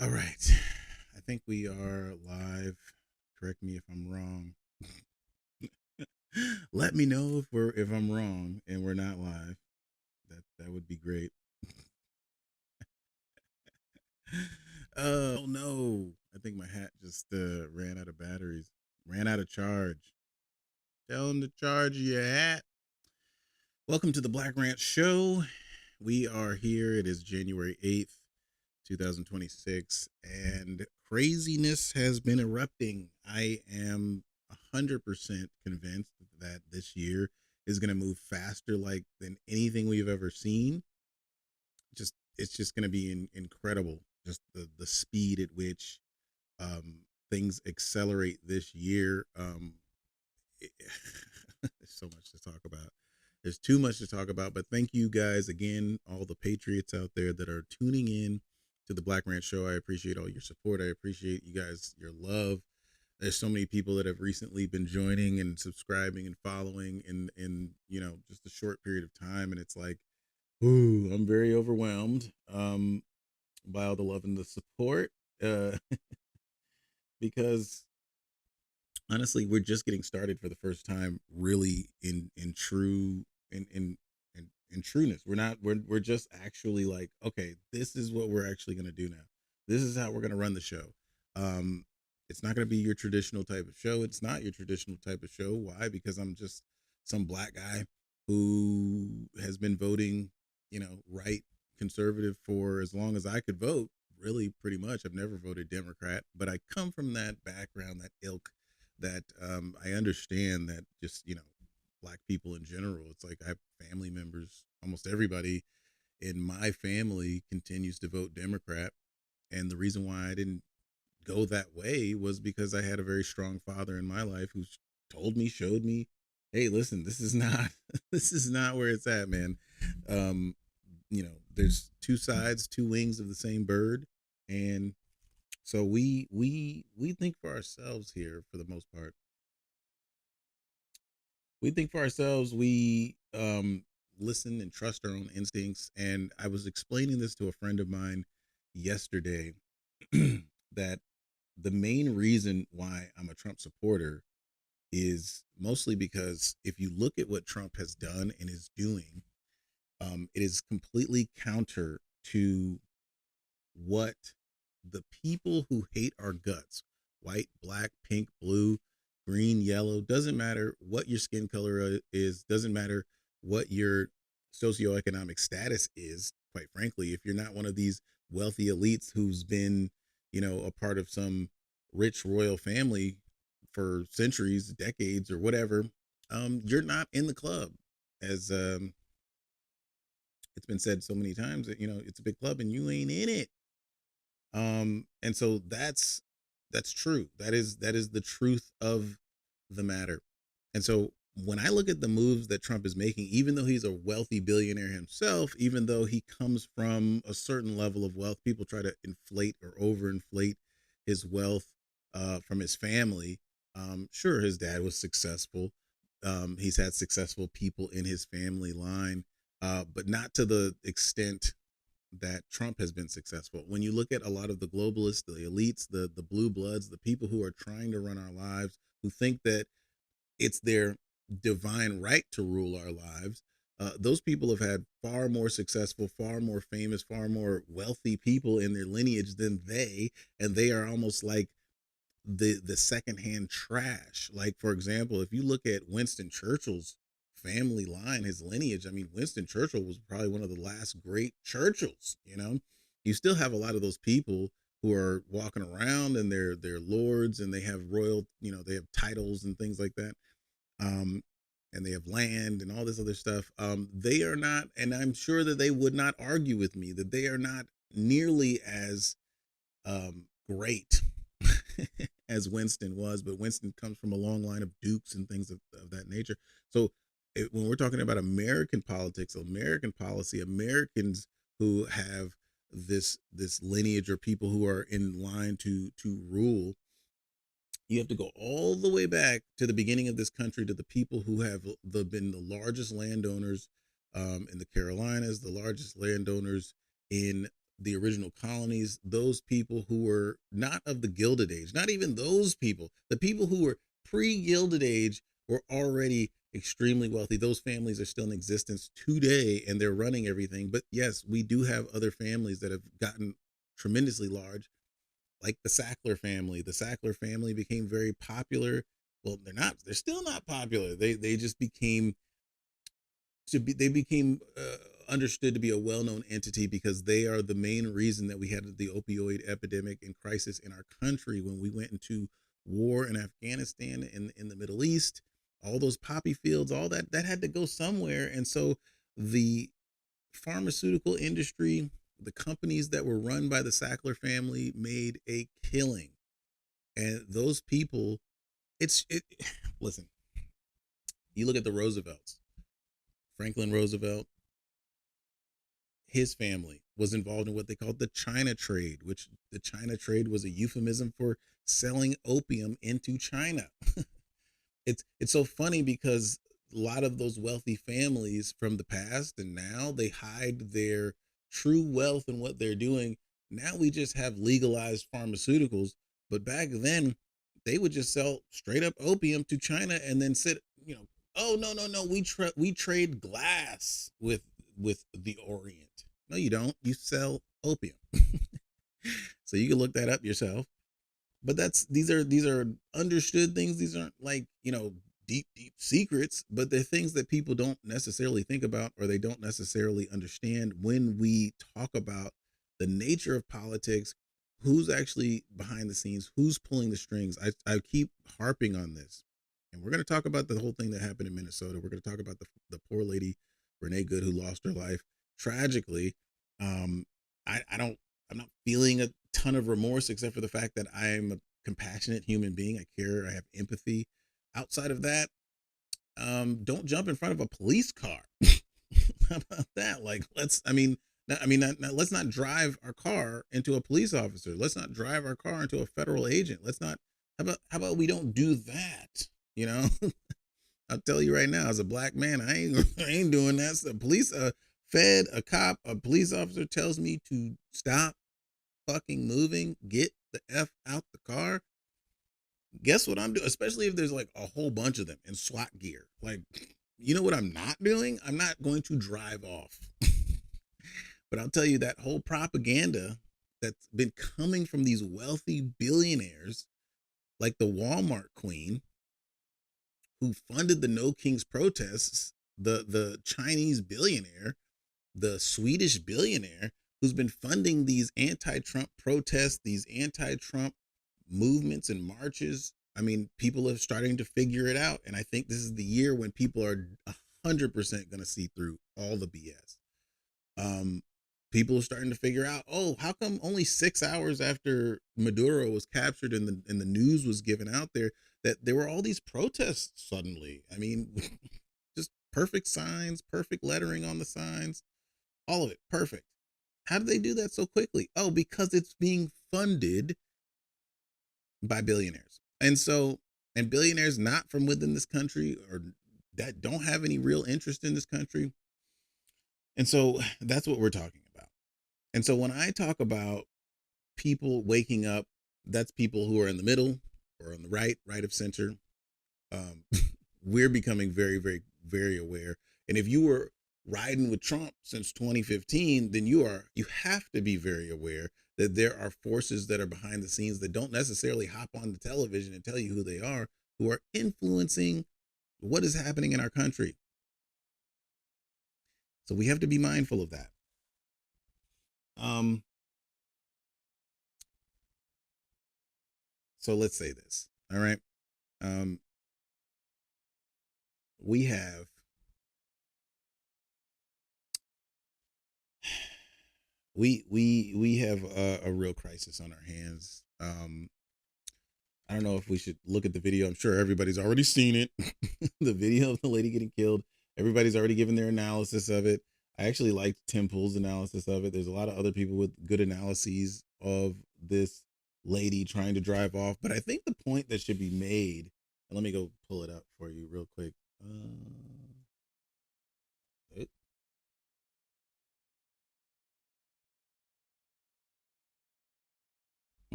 All right. I think we are live. Correct me if I'm wrong. Let me know if I'm wrong and we're not live. That would be great. Oh no. I think my hat just ran out of batteries. Ran out of charge. Tell him to charge your hat. Welcome to the Blackrant show. We are here. It is January 8th, 2026, and craziness has been erupting. I am 100% convinced that this year is going to move faster like than anything we've ever seen. Just it's just going to be incredible. Just the speed at which um, things accelerate this year. It, there's so much to talk about. There's too much to talk about, but thank you guys again, all the patriots out there that are tuning in to the Black Ranch Show. I appreciate all your support. I appreciate you guys, your love. There's so many people that have recently been joining and subscribing and following in just a short period of time, and it's like, ooh, I'm very overwhelmed by all the love and the support because honestly, we're just getting started for the first time, really in true in trueness. We're just actually like, okay, this is what we're actually going to do now. This is how we're going to run the show. Um, it's not going to be your traditional type of show. It's not your traditional type of show. Why? Because I'm just some black guy who has been voting, right, conservative for as long as I could vote. Really, pretty much. I've never voted Democrat, but I come from that background, that ilk, that I understand that just black people in general. It's like I have family members. Almost everybody in my family continues to vote Democrat, and the reason why I didn't go that way was because I had a very strong father in my life who told me, showed me, hey, listen, this is not this is not where it's at, man. Um, there's two sides, two wings of the same bird, and so we think for ourselves here for the most part. We think for ourselves. We listen and trust our own instincts. And I was explaining this to a friend of mine yesterday that the main reason why I'm a Trump supporter is mostly because if you look at what Trump has done and is doing, it is completely counter to what the people who hate our guts, white, black, pink, blue, green, yellow, doesn't matter what your skin color is, doesn't matter what your socioeconomic status is, quite frankly, if you're not one of these wealthy elites who's been, a part of some rich royal family for centuries, decades, or whatever, you're not in the club. As it's been said so many times that, it's a big club and you ain't in it. And so that's true. That is the truth of the matter. And so when I look at the moves that Trump is making, even though he's a wealthy billionaire himself, even though he comes from a certain level of wealth, people try to inflate or overinflate his wealth from his family. Sure, his dad was successful. He's had successful people in his family line, but not to the extent that Trump has been successful. When you look at a lot of the globalists, the elites, the blue bloods, the people who are trying to run our lives, who think that it's their divine right to rule our lives, those people have had far more successful, far more famous, far more wealthy people in their lineage than they, and they are almost like the secondhand trash. Like for example, if you look at Winston Churchill's family line, his lineage, I mean, Winston Churchill was probably one of the last great Churchills. You still have a lot of those people who are walking around and they're lords and they have royal, they have titles and things like that. Um, and they have land and all this other stuff. They are not, and I'm sure that they would not argue with me that they are not nearly as great as Winston was, but Winston comes from a long line of dukes and things of that nature. So when we're talking about American politics, American policy, Americans who have this lineage or people who are in line to rule, you have to go all the way back to the beginning of this country, to the people who have been the largest landowners in the Carolinas, the largest landowners in the original colonies, those people who were not of the Gilded Age, not even those people, the people who were pre-Gilded Age were already extremely wealthy. Those families are still in existence today and they're running everything. But yes, we do have other families that have gotten tremendously large, like the Sackler family. The Sackler family became very popular. Well, they're still not popular. They just became they became understood to be a well-known entity because they are the main reason that we had the opioid epidemic and crisis in our country when we went into war in Afghanistan and in the Middle East. All those poppy fields, all that had to go somewhere. And so the pharmaceutical industry, the companies that were run by the Sackler family made a killing. And those people, listen, you look at the Roosevelts, Franklin Roosevelt, his family was involved in what they called the China trade, which the China trade was a euphemism for selling opium into China. It's so funny because a lot of those wealthy families from the past and now they hide their true wealth and what they're doing. Now we just have legalized pharmaceuticals, but back then they would just sell straight up opium to China and then sit, oh no, we trade glass with the Orient. No, you don't. You sell opium. So you can look that up yourself. But these are understood things. These aren't like, deep secrets, but they're things that people don't necessarily think about or they don't necessarily understand when we talk about the nature of politics, who's actually behind the scenes, who's pulling the strings. I keep harping on this. And we're going to talk about the whole thing that happened in Minnesota. We're going to talk about the poor lady, Renee Good, who lost her life tragically. Um, I don't, I'm not feeling a ton of remorse except for the fact that I'm a compassionate human being. I care. I have empathy. Outside of that, don't jump in front of a police car. How about that? Like, let's not drive our car into a police officer. Let's not drive our car into a federal agent. Let's not. How about we don't do that? You know, I'll tell you right now, as a black man, I ain't doing that. So a cop, a police officer tells me to stop fucking moving, get the F out the car. Guess what I'm doing? Especially if there's like a whole bunch of them in SWAT gear. Like, you know what I'm not doing? I'm not going to drive off. But I'll tell you that whole propaganda that's been coming from these wealthy billionaires, like the Walmart queen, who funded the No Kings protests, the Chinese billionaire, the Swedish billionaire who's been funding these anti-Trump protests, these anti-Trump movements and marches. I mean, people are starting to figure it out. And I think this is the year when people are 100% going to see through all the BS. People are starting to figure out, oh, how come only 6 hours after Maduro was captured and the news was given out there that there were all these protests suddenly? I mean, just perfect signs, perfect lettering on the signs, all of it perfect. How did they do that so quickly? Oh, because it's being funded by billionaires. And billionaires not from within this country or that don't have any real interest in this country. And so that's what we're talking about. And so when I talk about people waking up, that's people who are in the middle or on the right of center. Um, we're becoming very, very, very aware. And if you were riding with Trump since 2015, then you have to be very aware that there are forces that are behind the scenes that don't necessarily hop on the television and tell you who they are, who are influencing what is happening in our country. So we have to be mindful of that. Um, so let's say this. All right. Um, we have we have a real crisis on our hands. I don't know if we should look at the video. I'm sure everybody's already seen it. The video of the lady getting killed. Everybody's already given their analysis of it. I actually liked Tim Pool's analysis of it. There's a lot of other people with good analyses of this lady trying to drive off. But I think the point that should be made, and let me go pull it up for you real quick.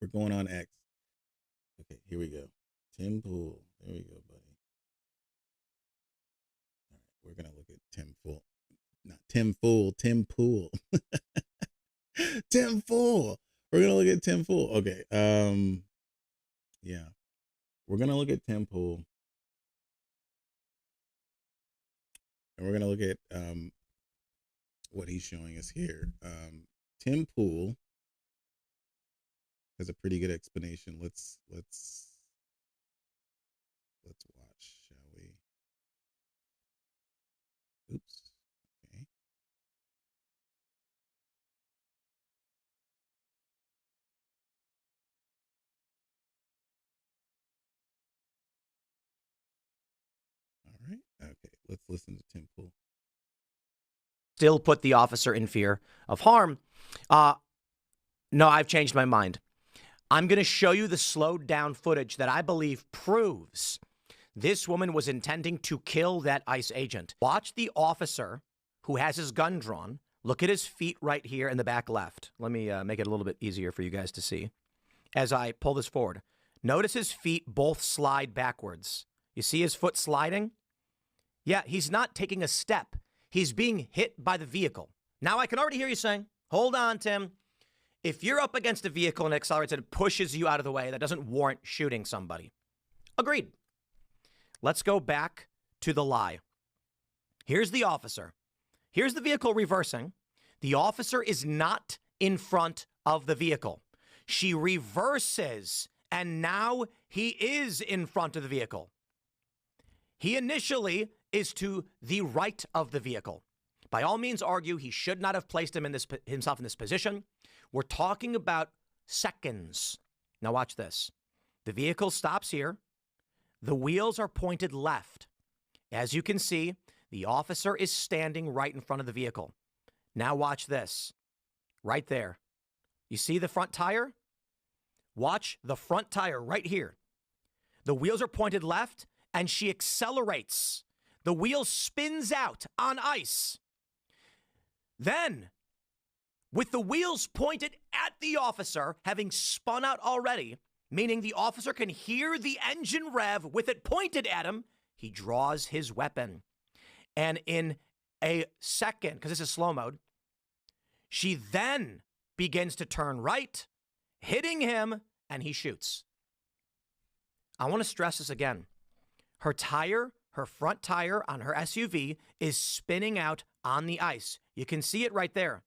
We're going on X. Okay, here we go. Tim Pool. There we go, buddy. All right, we're gonna look at Tim Pool. Not Tim Fool, Tim Pool. Tim Fool. We're gonna look at Tim Pool. Okay. Yeah. We're gonna look at Tim Pool. And we're gonna look at what he's showing us here. Tim Pool has a pretty good explanation. Let's watch, shall we? Oops. Okay. All right. Okay. Let's listen to Tim Pool. Still put the officer in fear of harm. No, I've changed my mind. I'm going to show you the slowed down footage that I believe proves this woman was intending to kill that ICE agent. Watch the officer who has his gun drawn. Look at his feet right here in the back left. Let me make it a little bit easier for you guys to see. As I pull this forward, notice his feet both slide backwards. You see his foot sliding? Yeah, he's not taking a step. He's being hit by the vehicle. Now I can already hear you saying, hold on, Tim. If you're up against a vehicle and it accelerates and it pushes you out of the way, that doesn't warrant shooting somebody. Agreed. Let's go back to the lie. Here's the officer. Here's the vehicle reversing. The officer is not in front of the vehicle. She reverses, and now he is in front of the vehicle. He initially is to the right of the vehicle. By all means, argue he should not have placed himself in this position. We're talking about seconds. Now watch this. The vehicle stops here. The wheels are pointed left. As you can see, the officer is standing right in front of the vehicle. Now watch this. Right there. You see the front tire? Watch the front tire right here. The wheels are pointed left, and she accelerates. The wheel spins out on ice. Then, with the wheels pointed at the officer, having spun out already, meaning the officer can hear the engine rev with it pointed at him, he draws his weapon. And in a second, because this is slow mode, she then begins to turn right, hitting him, and he shoots. I want to stress this again. Her front tire on her SUV is spinning out on the ice. You can see it right there.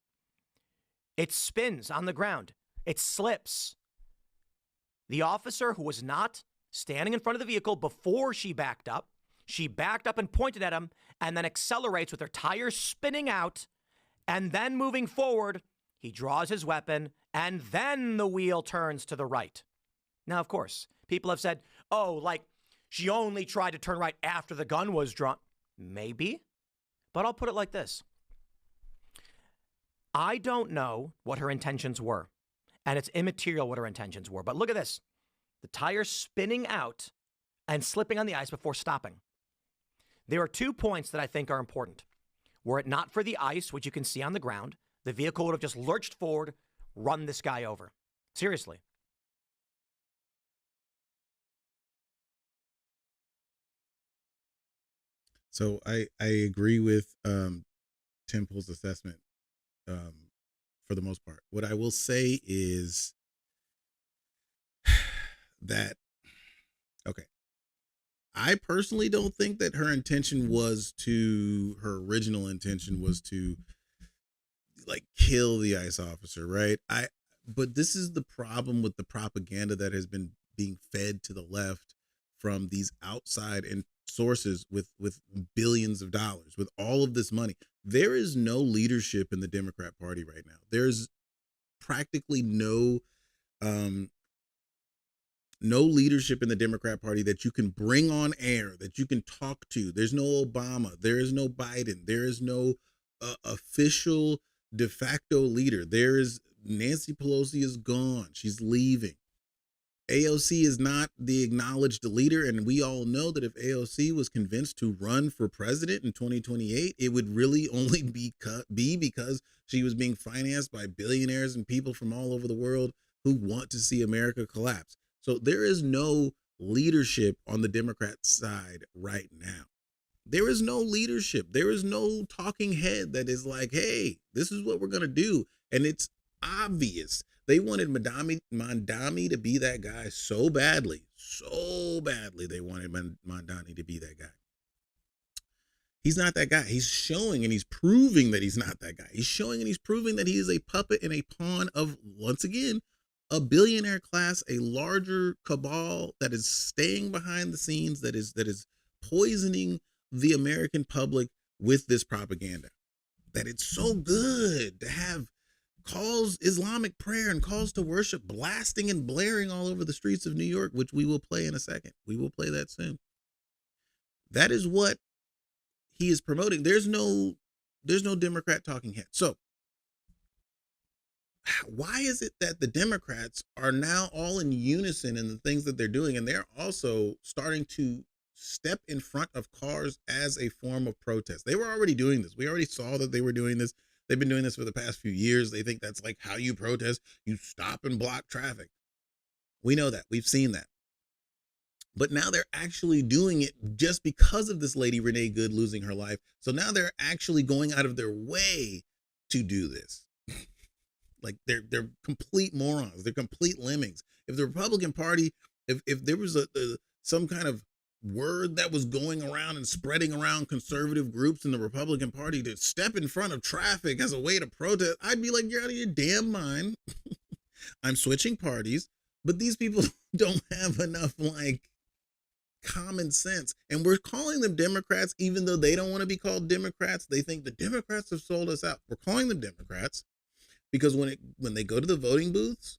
It spins on the ground. It slips. The officer, who was not standing in front of the vehicle before she backed up and pointed at him, and then accelerates with her tires spinning out, and then moving forward, he draws his weapon, and then the wheel turns to the right. Now, of course, people have said, oh, like, she only tried to turn right after the gun was drawn. Maybe, but I'll put it like this. I don't know what her intentions were, and it's immaterial what her intentions were. But look at this. The tire spinning out and slipping on the ice before stopping. There are 2 points that I think are important. Were it not for the ice, which you can see on the ground, the vehicle would have just lurched forward, run this guy over. Seriously. So I agree with Tim Pool's assessment for the most part. What I will say is that, okay, I personally don't think that her original intention was to like kill the ICE officer, right? But this is the problem with the propaganda that has been being fed to the left from these outside and sources with billions of dollars, with all of this money. There is no leadership in the Democrat Party right now. There's practically no leadership in the Democrat Party that you can bring on air, that you can talk to. There's no Obama. There is no Biden. There is no official de facto leader. There is Nancy Pelosi is gone. She's leaving. AOC is not the acknowledged leader, and we all know that if AOC was convinced to run for president in 2028, it would really only be because she was being financed by billionaires and people from all over the world who want to see America collapse. So there is no leadership on the Democrat side right now. There is no leadership. There is no talking head that is like, hey, this is what we're going to do. And it's obvious. They wanted Mandami to be that guy so badly. So badly they wanted Mandani to be that guy. He's not that guy. He's showing and he's proving that he's not that guy. He's showing and he's proving that he is a puppet and a pawn of, once again, a billionaire class, a larger cabal that is staying behind the scenes, that is poisoning the American public with this propaganda. That it's so good to have calls, Islamic prayer and calls to worship blasting and blaring all over the streets of New York, which we will play in a second. We will play that soon. That is what he is promoting. There's no Democrat talking head. So why is it that the Democrats are now all in unison in the things that they're doing, and they're also starting to step in front of cars as a form of protest? They were already doing this. We already saw that they were doing this. They've been doing this for the past few years. They think that's like how you protest. You stop and block traffic. We know that. We've seen that. But now they're actually doing it just because of this lady, Renee Good, losing her life. So now they're actually going out of their way to do this. Like they're complete morons. They're complete lemmings. If the Republican Party, if there was some kind of word that was going around and spreading around conservative groups in the Republican Party to step in front of traffic as a way to protest, I'd be like, you're out of your damn mind. I'm switching parties, but these people don't have enough like common sense. And we're calling them Democrats, even though they don't want to be called Democrats. They think the Democrats have sold us out. We're calling them Democrats because when they go to the voting booths,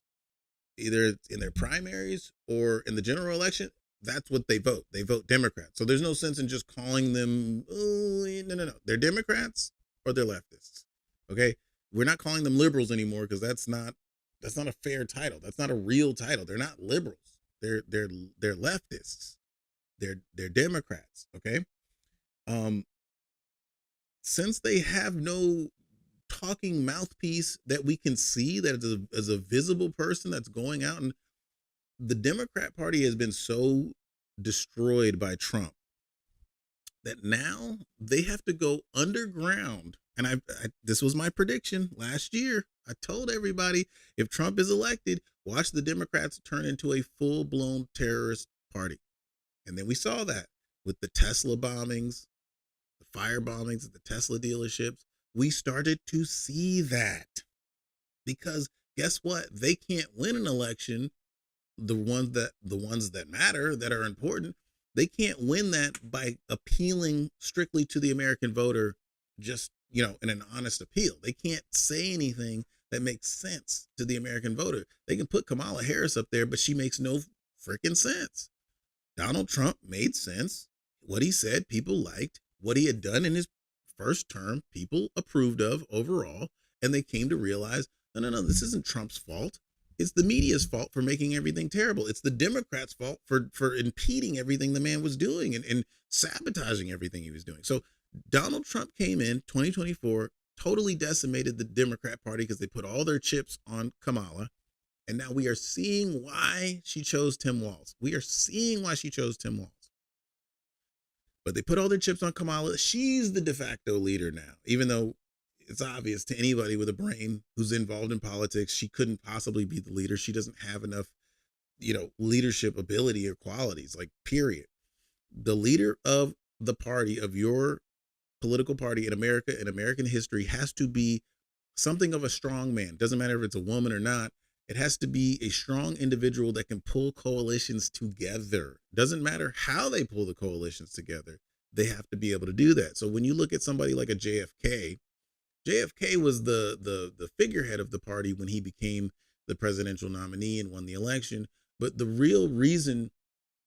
either in their primaries or in the general election, that's what they vote. They vote Democrat. So there's no sense in just calling them, oh, no. They're Democrats or they're leftists. Okay? We're not calling them liberals anymore because that's not a fair title. That's not a real title. They're not liberals. They're leftists. They're Democrats. Okay? Since they have no talking mouthpiece that we can see, that is a visible person that's going out, and the Democrat Party has been so destroyed by Trump that now they have to go underground. And this was my prediction last year. I told everybody, if Trump is elected, watch the Democrats turn into a full-blown terrorist party. And then we saw that with the Tesla bombings, the fire bombings at the Tesla dealerships. We started to see that because guess what? They can't win an election. The ones that matter, that are important, they can't win that by appealing strictly to the American voter, just, in an honest appeal. They can't say anything that makes sense to the American voter. They can put Kamala Harris up there, but she makes no freaking sense. Donald Trump made sense. What he said, people liked. What he had done in his first term, people approved of overall, and they came to realize, no, this isn't Trump's fault. It's the media's fault for making everything terrible. It's the Democrats' fault for impeding everything the man was doing and sabotaging everything he was doing. So Donald Trump came in 2024, totally decimated the Democrat Party because they put all their chips on Kamala. And now we are seeing why she chose Tim Walz. We are seeing why she chose Tim Walz. But they put all their chips on Kamala. She's the de facto leader now, even though it's obvious to anybody with a brain who's involved in politics, she couldn't possibly be the leader. She doesn't have enough, leadership ability or qualities, like, period. The leader of the party, of your political party in America, in American history, has to be something of a strong man. Doesn't matter if it's a woman or not. It has to be a strong individual that can pull coalitions together. Doesn't matter how they pull the coalitions together. They have to be able to do that. So when you look at somebody like a JFK was the figurehead of the party when he became the presidential nominee and won the election. But the real reason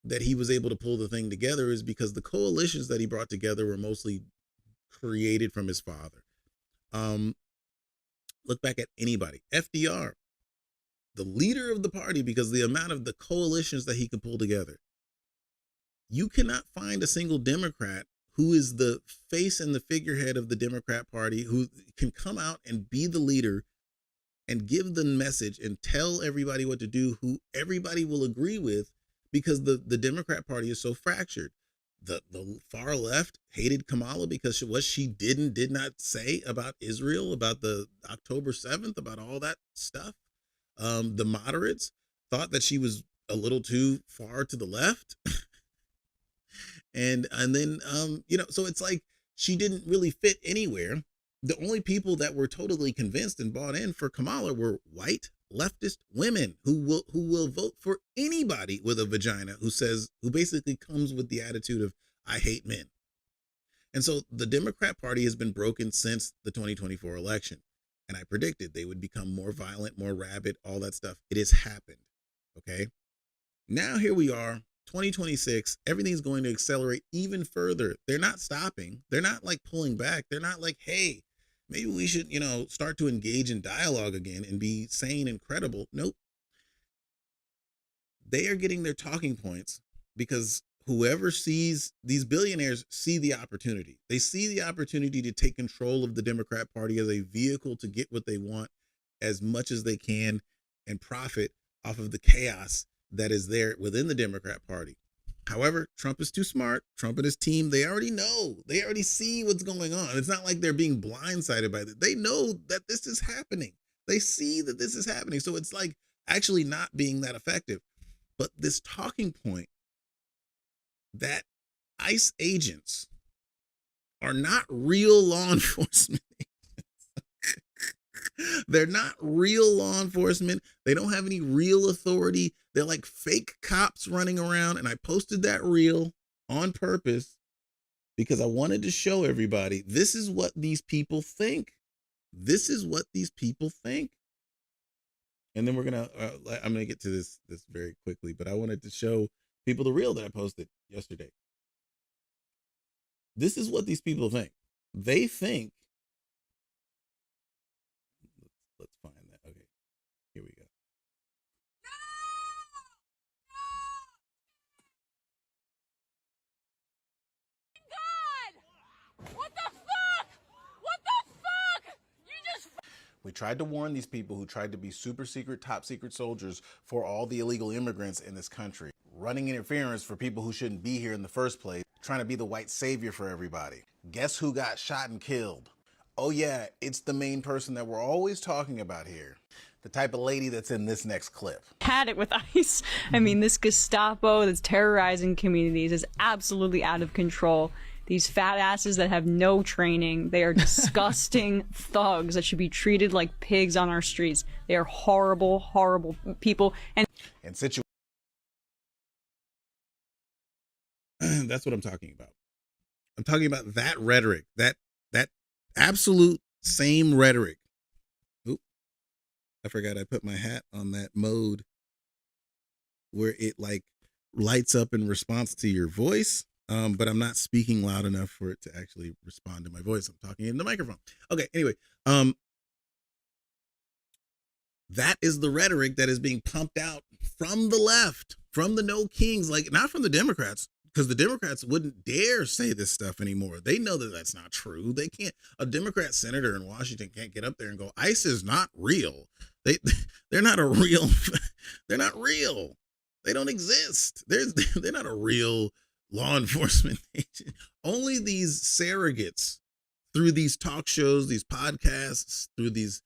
that he was able to pull the thing together is because the coalitions that he brought together were mostly created from his father. Look back at anybody. FDR, the leader of the party, because the amount of the coalitions that he could pull together. You cannot find a single Democrat who is the face and the figurehead of the Democrat Party, who can come out and be the leader and give the message and tell everybody what to do, who everybody will agree with, because the Democrat Party is so fractured. The far left hated Kamala because what she did not say about Israel, about the October 7th, about all that stuff. The moderates thought that she was a little too far to the left. and then so it's like she didn't really fit anywhere. The only people that were totally convinced and bought in for Kamala were white leftist women who will vote for anybody with a vagina who basically comes with the attitude of I hate men. And so the Democrat Party has been broken since the 2024 election. And I predicted they would become more violent, more rabid, all that stuff. It has happened. Okay. Now here we are, 2026. Everything's going to accelerate even further. They're not stopping. They're not like pulling back. They're not like, hey, maybe we should, start to engage in dialogue again and be sane and credible. Nope. They are getting their talking points because whoever sees these billionaires see the opportunity. They see the opportunity to take control of the Democrat Party as a vehicle to get what they want as much as they can and profit off of the chaos that is there within the Democrat Party. However, Trump is too smart. Trump and his team, they already know. They already see what's going on. It's not like they're being blindsided by it. They know that this is happening. They see that this is happening. So it's like actually not being that effective. But this talking point that ICE agents are not real law enforcement. They're not real law enforcement. They don't have any real authority. They're like fake cops running around. And I posted that reel on purpose because I wanted to show everybody this is what these people think. This is what these people think. And then I'm gonna get to this very quickly, but I wanted to show people the reel that I posted yesterday. This is what these people think. They think. Let's find that. Okay, here we go. God! What the fuck? What the fuck? You just. We tried to warn these people who tried to be super secret, top secret soldiers for all the illegal immigrants in this country, running interference for people who shouldn't be here in the first place, trying to be the white savior for everybody. Guess who got shot and killed? Oh yeah, it's the main person that we're always talking about here. The type of lady that's in this next clip. Had it with ICE. I mean, this Gestapo that's terrorizing communities is absolutely out of control. These fat asses that have no training, they are disgusting thugs that should be treated like pigs on our streets. They are horrible, horrible people. And that's what I'm talking about. I'm talking about that rhetoric, that absolute same rhetoric. Oop, I forgot I put my hat on that mode where it like lights up in response to your voice. But I'm not speaking loud enough for it to actually respond to my voice. I'm talking in the microphone. Okay, anyway, that is the rhetoric that is being pumped out from the left, from the no kings, like not from the Democrats, because the Democrats wouldn't dare say this stuff anymore. They know that that's not true. They can't. A Democrat senator in Washington can't get up there and go, ICE is not real. They're not a real. They're not real. They don't exist. They're not a real law enforcement agent. Only these surrogates through these talk shows, these podcasts, through these,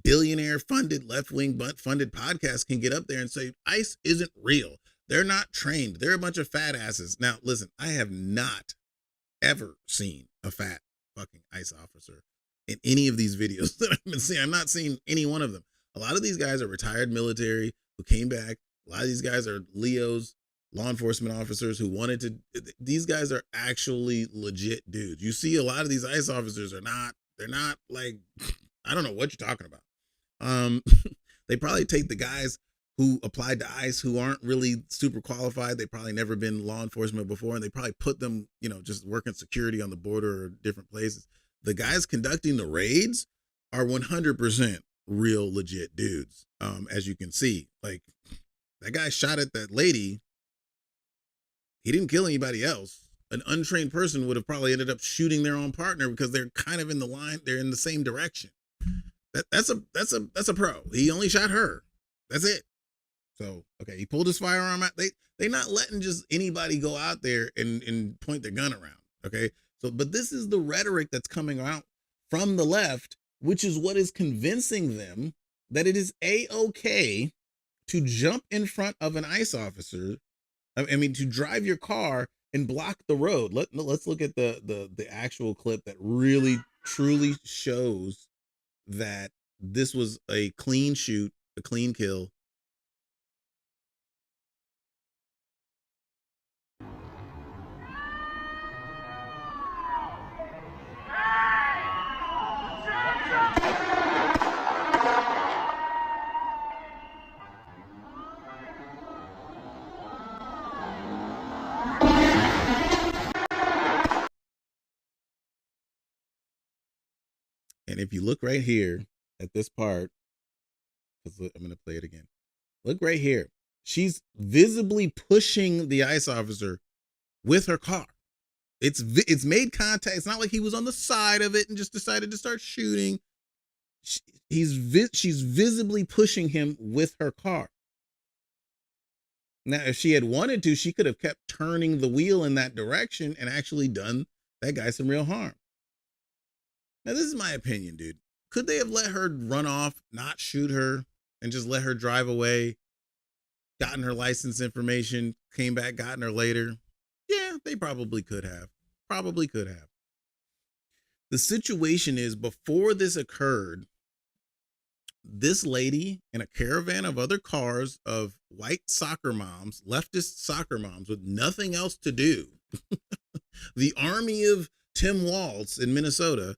billionaire funded, left-wing funded podcasts can get up there and say ICE isn't real. They're not trained. They're a bunch of fat asses. Now, listen, I have not ever seen a fat fucking ICE officer in any of these videos that I've been seeing. I'm not seeing any one of them. A lot of these guys are retired military who came back. A lot of these guys are Leos, law enforcement officers who wanted to. These guys are actually legit dudes. You see a lot of these ICE officers they're not like, I don't know what you're talking about. They probably take the guys who applied to ICE who aren't really super qualified. They probably never been law enforcement before, and they probably put them, just working security on the border or different places. The guys conducting the raids are 100% real legit dudes. As you can see, like that guy shot at that lady. He didn't kill anybody else. An untrained person would have probably ended up shooting their own partner because they're kind of in the line. They're in the same direction. That's a pro. He only shot her. That's it. So okay, he pulled his firearm out. They not letting just anybody go out there and point their gun around. Okay, so but this is the rhetoric that's coming out from the left, which is what is convincing them that it is a-okay to jump in front of an ICE officer. I mean, to drive your car and block the road. Let's look at the actual clip that really truly shows that this was a clean shoot, a clean kill. And if you look right here at this part, because I'm going to play it again. Look right here. She's visibly pushing the ICE officer with her car. It's made contact. It's not like he was on the side of it and just decided to start shooting. She's visibly pushing him with her car. Now, if she had wanted to, she could have kept turning the wheel in that direction and actually done that guy some real harm. Now, this is my opinion, dude. Could they have let her run off, not shoot her, and just let her drive away, gotten her license information, came back, gotten her later? Yeah, they probably could have. Probably could have. The situation is, before this occurred, this lady in a caravan of other cars of white soccer moms, leftist soccer moms with nothing else to do, the army of Tim Walz in Minnesota,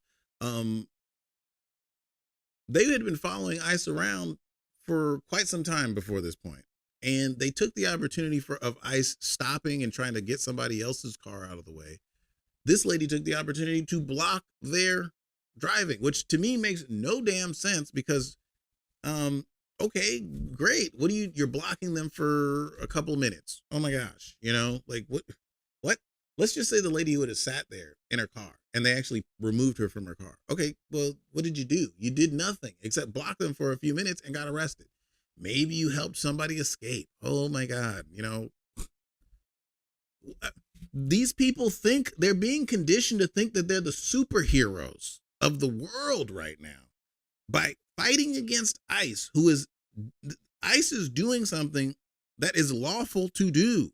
they had been following ICE around for quite some time before this point. And they took the opportunity of ICE stopping and trying to get somebody else's car out of the way. This lady took the opportunity to block their driving, which to me makes no damn sense because, okay, great. You're blocking them for a couple of minutes. Oh my gosh. Like what? Let's just say the lady would have sat there in her car and they actually removed her from her car. Okay, well, what did you do? You did nothing except block them for a few minutes and got arrested. Maybe you helped somebody escape. Oh my God. These people think they're being conditioned to think that they're the superheroes of the world right now by fighting against ICE, ICE is doing something that is lawful to do.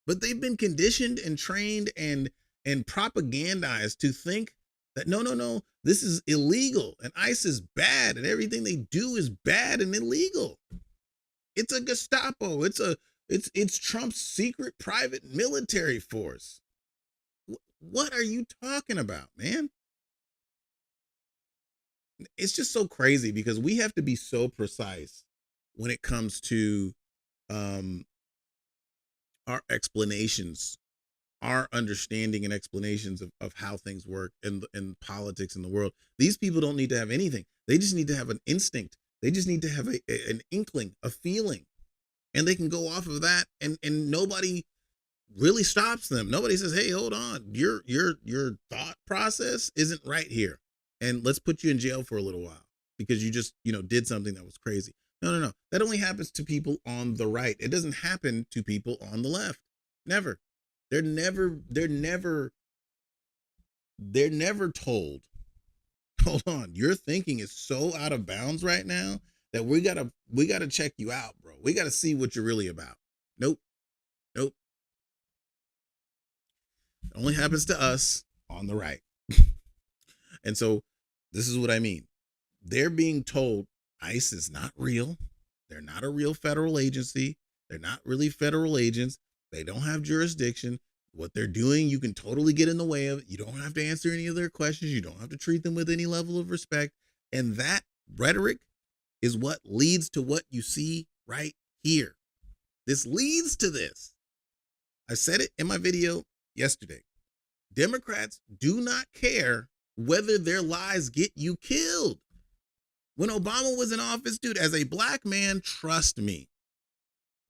But they've been conditioned and trained and propagandized to think that no, this is illegal and ICE is bad and everything they do is bad and illegal. It's a Gestapo. It's Trump's secret private military force. What are you talking about, man? It's just so crazy because we have to be so precise when it comes to our explanations, our understanding and explanations of how things work in politics in the world. These people don't need to have anything. They just need to have an instinct. They just need to have an inkling, a feeling, and they can go off of that, and nobody really stops them. Nobody says, "Hey, hold on, your thought process isn't right here, and let's put you in jail for a little while because you just did something that was crazy." No. That only happens to people on the right. It doesn't happen to people on the left. Never. They're never told, hold on, your thinking is so out of bounds right now that we gotta check you out, bro. We gotta see what you're really about. Nope. It only happens to us on the right. And so this is what I mean. They're being told ICE is not real. They're not a real federal agency. They're not really federal agents. They don't have jurisdiction. What they're doing, you can totally get in the way of. You don't have to answer any of their questions. You don't have to treat them with any level of respect. And that rhetoric is what leads to what you see right here. This leads to this. I said it in my video yesterday. Democrats do not care whether their lies get you killed. When Obama was in office, dude, as a black man, trust me,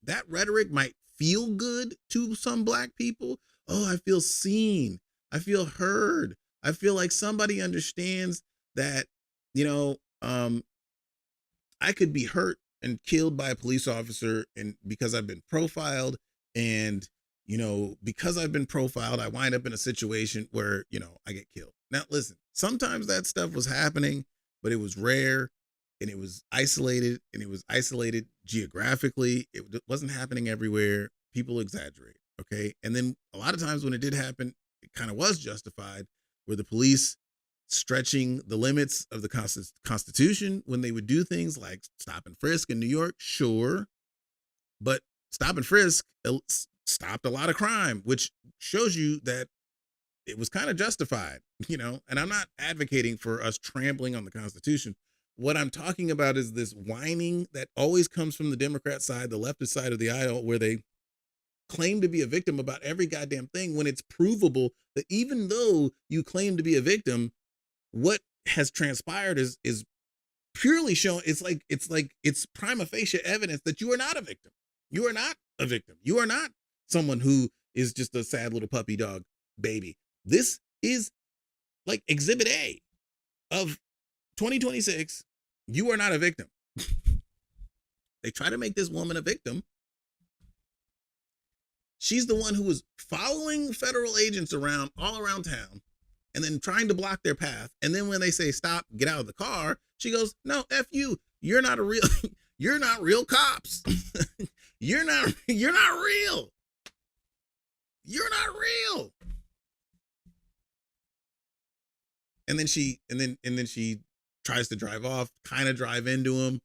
that rhetoric might feel good to some black people. Oh, I feel seen. I feel heard. I feel like somebody understands that you know, I could be hurt and killed by a police officer, and because I've been profiled, and because I've been profiled, I wind up in a situation where I get killed. Now listen, sometimes that stuff was happening, but it was rare, and it was isolated, geographically. It wasn't happening everywhere. People exaggerate, okay? And then a lot of times when it did happen, it kind of was justified, where the police stretching the limits of the Constitution when they would do things like stop and frisk in New York, sure, but stop and frisk stopped a lot of crime, which shows you that it was kind of justified, and I'm not advocating for us trampling on the Constitution. What I'm talking about is this whining that always comes from the Democrat side, the leftist side of the aisle, where they claim to be a victim about every goddamn thing, when it's provable that even though you claim to be a victim, what has transpired is purely shown. It's prima facie evidence that you are not a victim. You are not a victim. You are not someone who is just a sad little puppy dog baby. This is like Exhibit A of 2026. You are not a victim. They try to make this woman a victim. She's the one who was following federal agents around all around town, and then trying to block their path. And then when they say stop, get out of the car, she goes, no, F you. You're not real cops. You're not real. You're not real. And then she tries to drive off, kind of drive into him.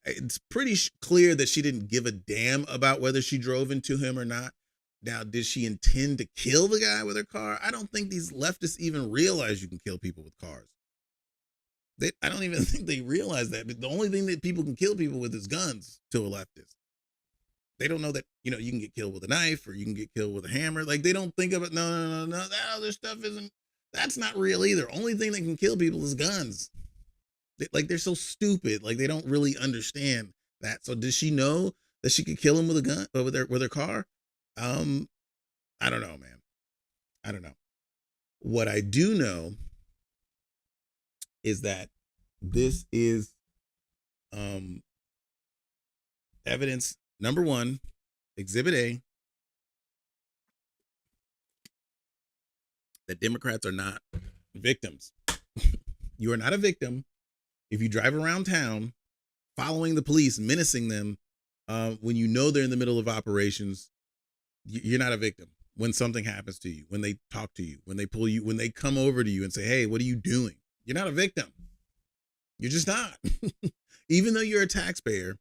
It's pretty clear that she didn't give a damn about whether she drove into him or not. Now, did she intend to kill the guy with her car? I don't think these leftists even realize you can kill people with cars. I don't even think they realize that. The only thing that people can kill people with is guns to a leftist. They don't know that, you can get killed with a knife, or you can get killed with a hammer. Like, they don't think of it. No. That other stuff that's not real either. Only thing that can kill people is guns. They're so stupid. Like, they don't really understand that. So does she know that she could kill him with a gun, with her car? I don't know, man. I don't know. What I do know is that this is evidence number one, Exhibit A, that Democrats are not victims. You are not a victim if you drive around town following the police, menacing them when you know they're in the middle of operations. You're not a victim when something happens to you, when they talk to you, when they pull you, when they come over to you and say, hey, what are you doing? You're not a victim. You're just not. Even though you're a taxpayer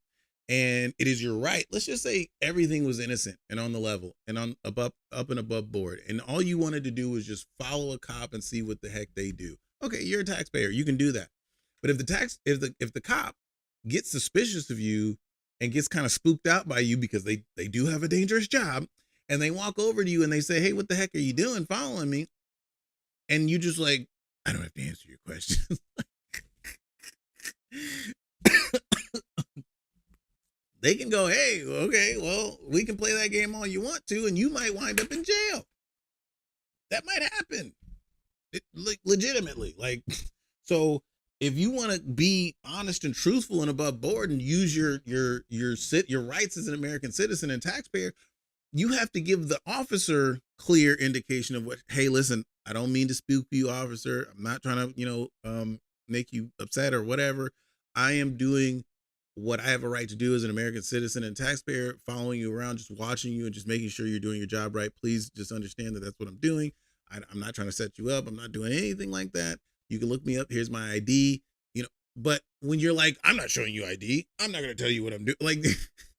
and it is your right. Let's just say everything was innocent and on the level and up and above board, and all you wanted to do was just follow a cop and see what the heck they do. Okay, you're a taxpayer. You can do that. But if the cop gets suspicious of you and gets kind of spooked out by you, because they do have a dangerous job, and they walk over to you and they say, hey, what the heck are you doing following me? And you just like, I don't have to answer your questions. They can go, hey, okay, well, we can play that game all you want to, and you might wind up in jail. That might happen. Legitimately. So if you want to be honest and truthful and above board and use your rights as an American citizen and taxpayer, you have to give the officer clear indication of what, hey, listen, I don't mean to spook you, officer. I'm not trying to, make you upset or whatever. I am doing what I have a right to do as an American citizen and taxpayer, following you around, just watching you and just making sure you're doing your job right. Please just understand that that's what I'm doing. I'm not trying to set you up. I'm not doing anything like that. You can look me up. Here's my ID, but when you're like, I'm not showing you ID, I'm not going to tell you what I'm doing. Like,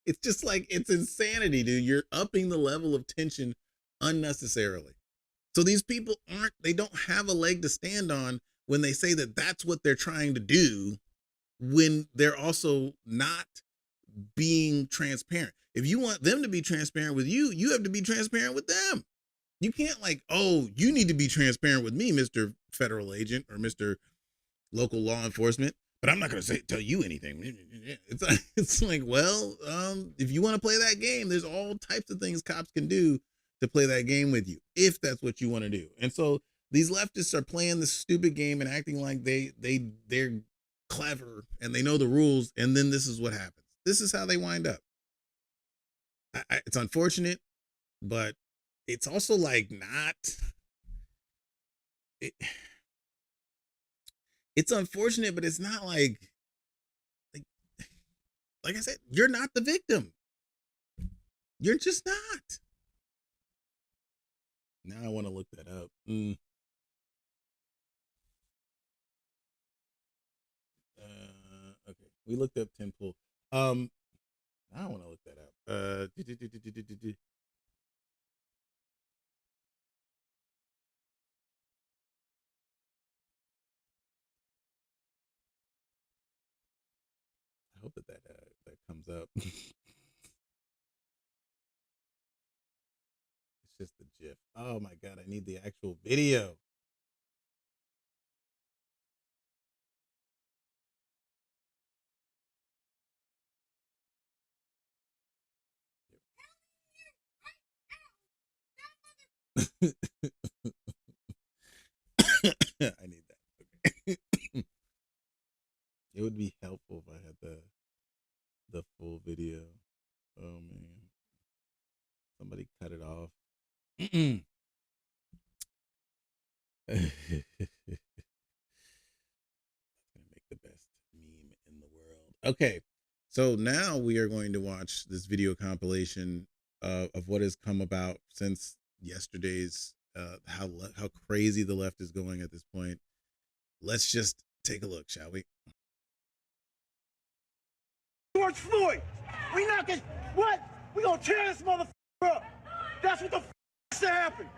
it's just like, it's insanity, dude. You're upping the level of tension unnecessarily. So these people they don't have a leg to stand on when they say that that's what they're trying to do, when they're also not being transparent. If you want them to be transparent with you, you have to be transparent with them. You can't like, oh, you need to be transparent with me, Mr. Federal Agent or Mr. Local Law Enforcement, but I'm not going to tell you anything. It's like, well, if you want to play that game, there's all types of things cops can do to play that game with you, if that's what you want to do. And so These leftists are playing this stupid game and acting like they're clever and they know the rules, and then this is what happens. This is how they wind up. It's unfortunate, but it's also like not. It's unfortunate, but it's not like I said, you're not the victim. You're just not. Now I want to look that up. Okay, we looked up Temple. I don't want to look that up. I hope that comes up. It's just the GIF. Oh my god, I need the actual video. I need that. Okay. It would be helpful if I had the full video. Oh man. Somebody cut it off. Gonna make the best meme in the world. Okay. So now we are going to watch this video compilation of what has come about since yesterday's how crazy the left is going at this point. Let's just take a look, shall we? George Floyd, we not gonna, what? We gonna tear this motherfucker up. That's what the has to happen.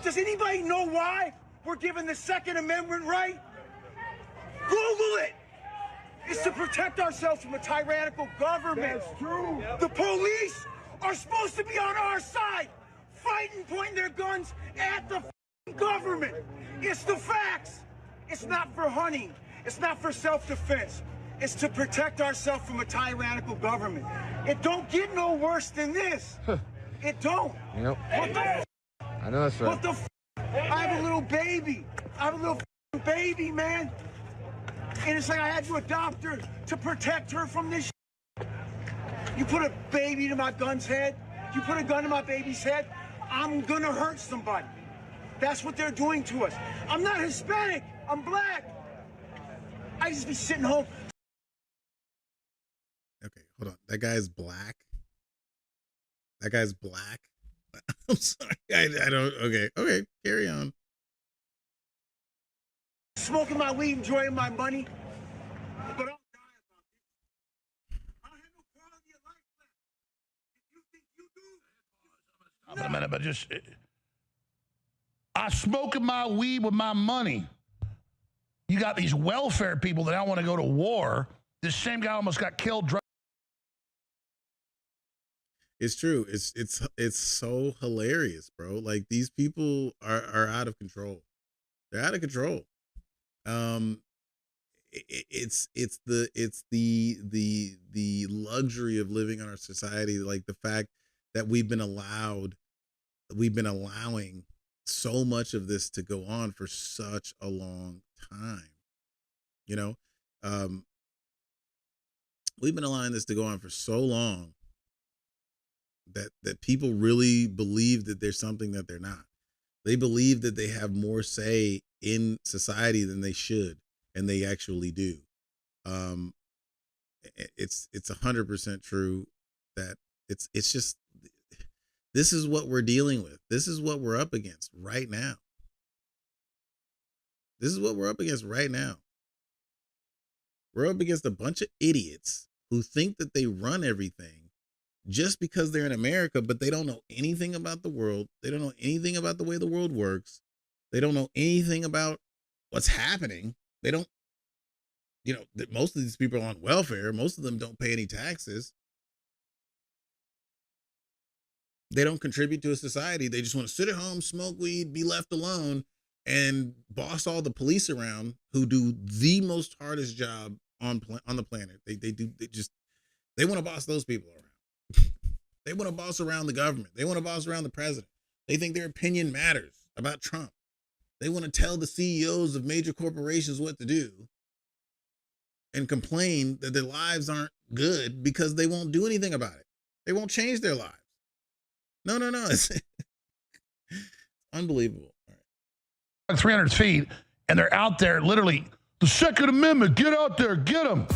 Does anybody know why we're given the Second Amendment right? Google it. It's to protect ourselves from a tyrannical government. That's true. The police are supposed to be on our side, fighting, pointing their guns at the government. It's the facts. It's not for hunting. It's not for self-defense. It's to protect ourselves from a tyrannical government. It don't get no worse than this. It don't. Yep. What the I know that's right. What the I have a little baby. I have a little baby, man. And it's like I had to adopt her to protect her from this. You put a baby to my gun's head, you put a gun to my baby's head, I'm gonna hurt somebody. That's what they're doing to us. I'm not Hispanic, I'm black. I just be sitting home. Okay, hold on. That guy's black. That guy's black. I'm sorry. I don't. Okay. Carry on. Smoking my weed, enjoying my money. But I'll die about it. I don't have no quality of life left. If you think you do. Stop a minute, but just. I'm smoking my weed with my money. You got these welfare people that don't want to go to war. This same guy almost got killed. It's true. It's so hilarious, bro. Like these people are out of control. They're out of control. It's the luxury of living in our society, like the fact that we've been allowing so much of this to go on for such a long time. You know, we've been allowing this to go on for so long that people really believe that there's something that they're not. They believe that they have more say in society than they should, and they actually do. It's 100% true that it's just, this is what we're dealing with. This is what we're up against right now. This is what we're up against right now. We're up against a bunch of idiots who think that they run everything just because they're in America, but they don't know anything about the world. They don't know anything about the way the world works. They don't know anything about what's happening. They don't, most of these people are on welfare. Most of them don't pay any taxes. They don't contribute to a society. They just want to sit at home, smoke weed, be left alone, and boss all the police around who do the most hardest job on the planet. They want to boss those people around. They want to boss around the government. They want to boss around the president. They think their opinion matters about Trump. They want to tell the CEOs of major corporations what to do and complain that their lives aren't good because they won't do anything about it. They won't change their lives. No. It's unbelievable. All right. 300 feet, and they're out there literally, the Second Amendment, get out there, get them.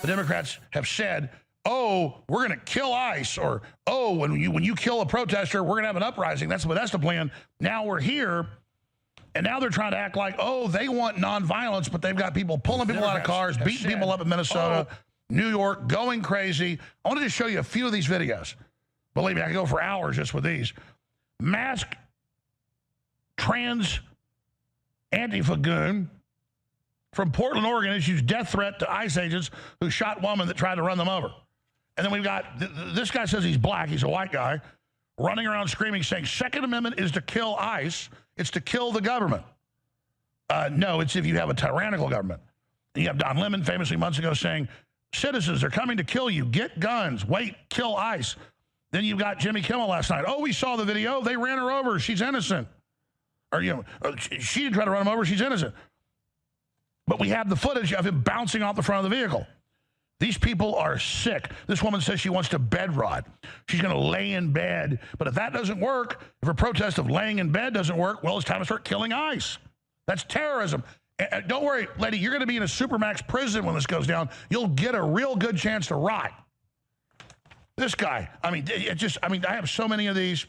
The Democrats have said, oh, we're going to kill ICE, or, oh, when you kill a protester, we're going to have an uprising. That's the plan. Now we're here, and now they're trying to act like, oh, they want nonviolence, but they've got people pulling people out of cars, beating people up in Minnesota, New York, going crazy. I wanted to show you a few of these videos. Believe me, I could go for hours just with these. Masked trans Antifa goon from Portland, Oregon, issues death threat to ICE agents who shot woman that tried to run them over. And then we've got, this guy says he's black, he's a white guy, running around screaming, saying, Second Amendment is to kill ICE, it's to kill the government. No, it's if you have a tyrannical government. And you have Don Lemon famously months ago saying, citizens are coming to kill you, get guns, wait, kill ICE. Then you've got Jimmy Kimmel last night. Oh, we saw the video, they ran her over, she's innocent. Or, she didn't try to run him over, she's innocent. But we have the footage of him bouncing off the front of the vehicle. These people are sick. This woman says she wants to bed rot. She's going to lay in bed. But if that doesn't work, if a protest of laying in bed doesn't work, well, it's time to start killing ICE. That's terrorism. And don't worry, lady, you're going to be in a supermax prison when this goes down. You'll get a real good chance to rot. This guy, I have so many of these.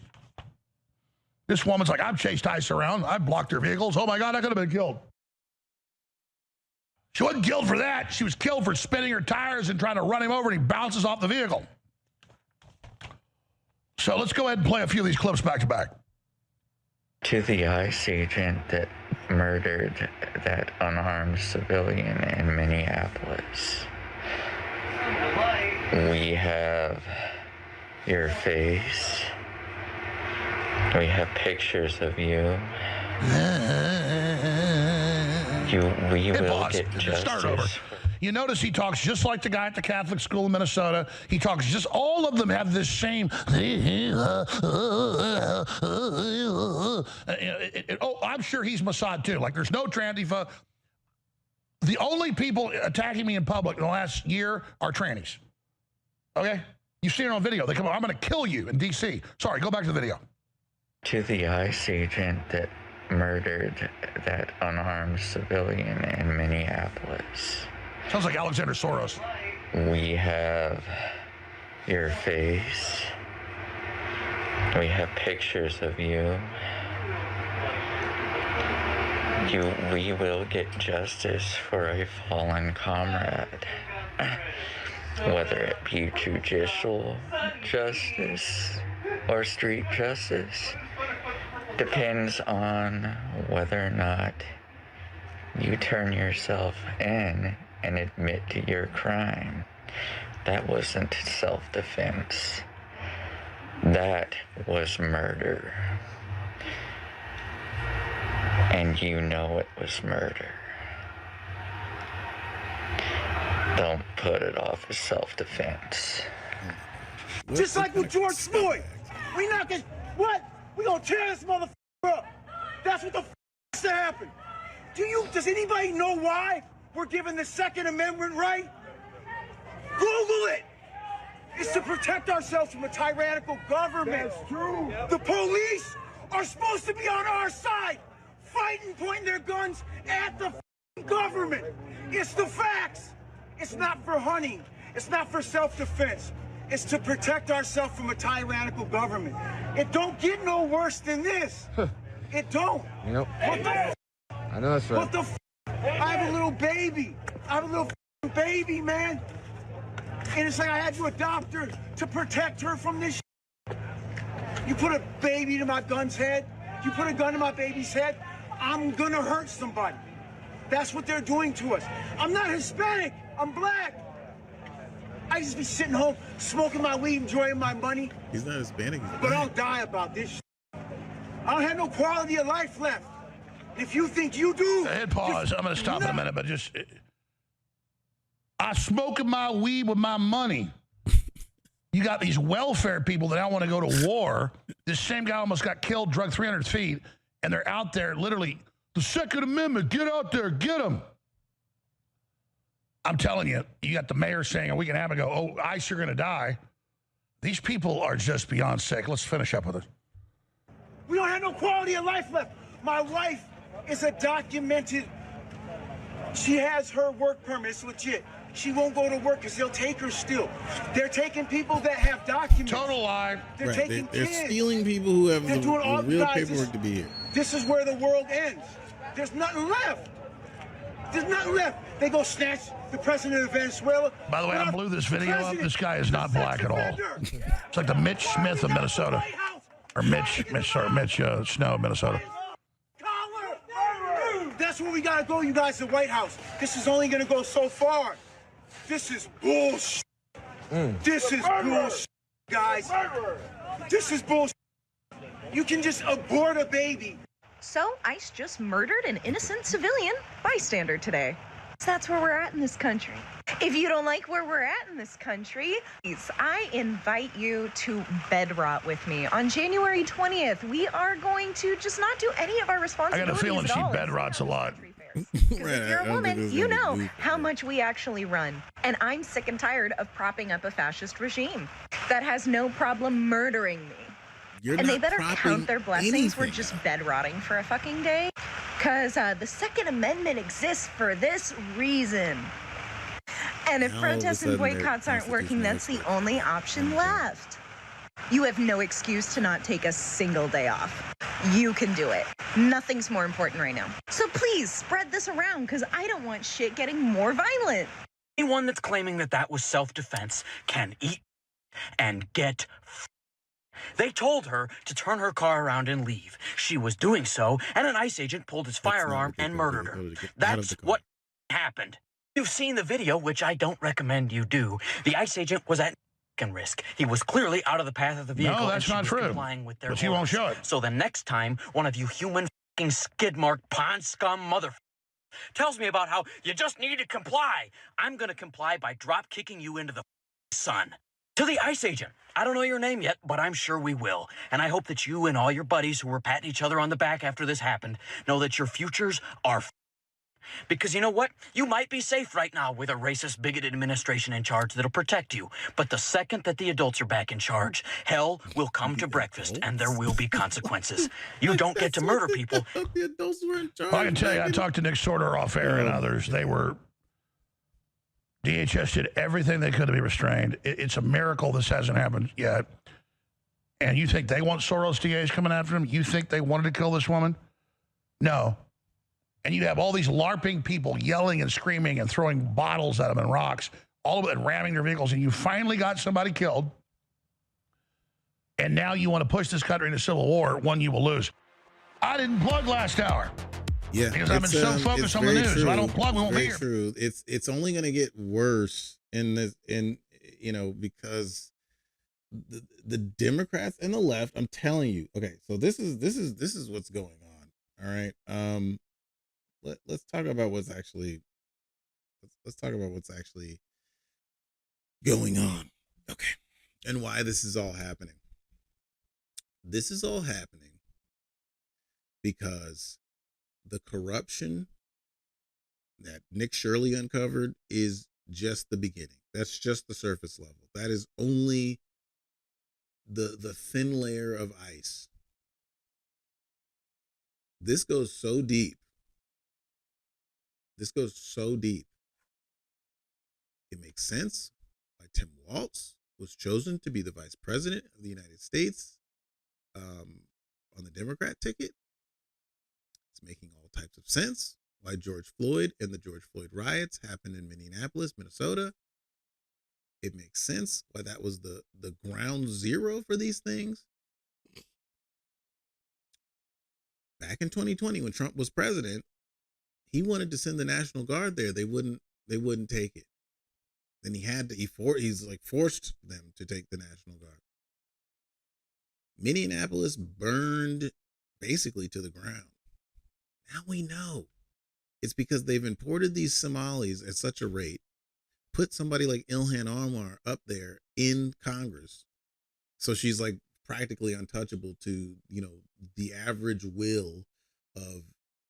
This woman's like, I've chased ICE around. I've blocked their vehicles. Oh, my God, I could have been killed. She wasn't killed for that. She was killed for spinning her tires and trying to run him over, and he bounces off the vehicle. So let's go ahead and play a few of these clips back to back. To the ICE agent that murdered that unarmed civilian in Minneapolis, we have your face. We have pictures of you. We will get justice. Start over. You notice he talks just like the guy at the Catholic school in Minnesota. He talks just, all of them have this same, oh, I'm sure he's Mossad too. Like, there's no Trantifa. The only people attacking me in public in the last year are trannies. Okay? You've seen it on video. They come, I'm going to kill you in D.C. Sorry, go back to the video. To the ICE agent that murdered that unarmed civilian in Minneapolis. Sounds like Alexander Soros. We have your face. We have pictures of you. We will get justice for a fallen comrade. Whether it be judicial justice or street justice, depends on whether or not you turn yourself in and admit to your crime. That wasn't self-defense. That was murder. And you know it was murder. Don't put it off as self-defense. Just like with George Floyd. We not gonna, what? We gonna tear this motherfucker up. That's what the has to happen. Does anybody know why we're given the Second Amendment right? Google it. It's to protect ourselves from a tyrannical government. That's true. The police are supposed to be on our side, fighting, pointing their guns at the government. It's the facts. It's not for hunting. It's not for self-defense. It's to protect ourselves from a tyrannical government. It don't get no worse than this. It don't. Yep. What the I know that's right. What the I have a little baby. I have a little baby, man. And it's like I had to adopt her to protect her from this. You put a baby to my gun's head. You put a gun to my baby's head. I'm gonna hurt somebody. That's what they're doing to us. I'm not Hispanic. I'm black. I just be sitting home, smoking my weed, enjoying my money. He's not Hispanic. He's But black. I'll die about this. I don't have no quality of life left. If you think you do... Hit pause. I'm going to stop in a minute, but just... I smoking my weed with my money. You got these welfare people that don't want to go to war. This same guy almost got killed, drugged 300 feet, and they're out there literally, the Second Amendment, get out there, get them. I'm telling you, you got the mayor saying a week and a half ago, oh, ICE, you're going to die. These people are just beyond sick. Let's finish up with it. We don't have no quality of life left. My wife is a documented, she has her work permit, it's legit. She won't go to work because they'll take her still. They're taking people that have documents. Total lie. They're Right. taking They're kids. stealing people who have They're doing all the real guys, paperwork to be here. This is where the world ends. There's nothing left. There's nothing left. They go snatch the president of Venezuela. By the way, I blew this video up. This guy is not black at all. It's like the Mitch Smith of Minnesota. Or Mitch Snow of Minnesota. That's where we gotta go, you guys, the White House. This is only gonna go so far. This is bullshit. This is bullshit, guys. This is bullshit. You can just abort a baby. So, ICE just murdered an innocent civilian bystander today. So that's where we're at in this country. If you don't like where we're at in this country, please, I invite you to bed rot with me. On January 20th, we are going to just not do any of our I responsibilities got a feeling at she all. bed rots a lot. Because Right, if you're I a don't think woman, there's you any know loop how there. much we actually run. And I'm sick and tired of propping up a fascist regime that has no problem murdering me. You're And they not better propping count their blessings. We're anything just up. bed rotting for a fucking day. Because the Second Amendment exists for this reason. And if Now all of a protests and sudden they're boycotts aren't working, that's the only option left. You have no excuse to not take a single day off. You can do it. Nothing's more important right now. So please spread this around because I don't want shit getting more violent. Anyone that's claiming that that was self-defense can eat and get They told her to turn her car around and leave. She was doing so, and an ICE agent pulled his That's not firearm what they and told murdered her. her. They told her to get out of That's the car. what happened. You've seen the video, which I don't recommend you do. The ICE agent was at risk. He was clearly out of the path of the vehicle. No, and that's she not was true. complying with their But she won't orders. show it. So the next time one of you human skid-marked pond scum mother tells me about how you just need to comply, I'm going to comply by drop-kicking you into the sun. To the ICE agent, I don't know your name yet, but I'm sure we will. And I hope that you and all your buddies who were patting each other on the back after this happened know that your futures are because you know what? You might be safe right now with a racist, bigoted administration in charge that'll protect you. But the second that the adults are back in charge, hell will come to breakfast and there will be consequences. You don't get to murder people. The adults were in charge. Well, I can tell you, back I in- talked to Nick Sorter off air and others. They were, DHS did everything they could to be restrained. It's a miracle this hasn't happened yet. And you think they want Soros DAs coming after them? You think they wanted to kill this woman? No. And you have all these LARPing people yelling and screaming and throwing bottles at them and rocks, all of it ramming their vehicles, and you finally got somebody killed. And now you want to push this country into civil war, one you will lose. I didn't plug last hour. Yeah, Because I've been it's, so focused it's on the very news. If I don't plug, we won't be Very here. true. It's only going to get worse because the Democrats and the left. I'm telling you. Okay, so this is what's going on. All right. Let's talk about what's actually. Let's talk about what's actually going on. Okay, and why this is all happening. This is all happening because the corruption that Nick Shirley uncovered is just the beginning. That's just the surface level. That is only the thin layer of ice. This goes so deep. This goes so deep. It makes sense why Tim Walz was chosen to be the vice president of the United States on the Democrat ticket. It's making all types of sense why George Floyd and the George Floyd riots happened in Minneapolis, Minnesota. It makes sense why that was the ground zero for these things. Back in 2020, when Trump was president, he wanted to send the National Guard there. They wouldn't take it. Then he's forced them to take the National Guard. Minneapolis burned basically to the ground. Now we know. It's because they've imported these Somalis at such a rate, put somebody like Ilhan Omar up there, in Congress. So she's like practically untouchable to, the average will of,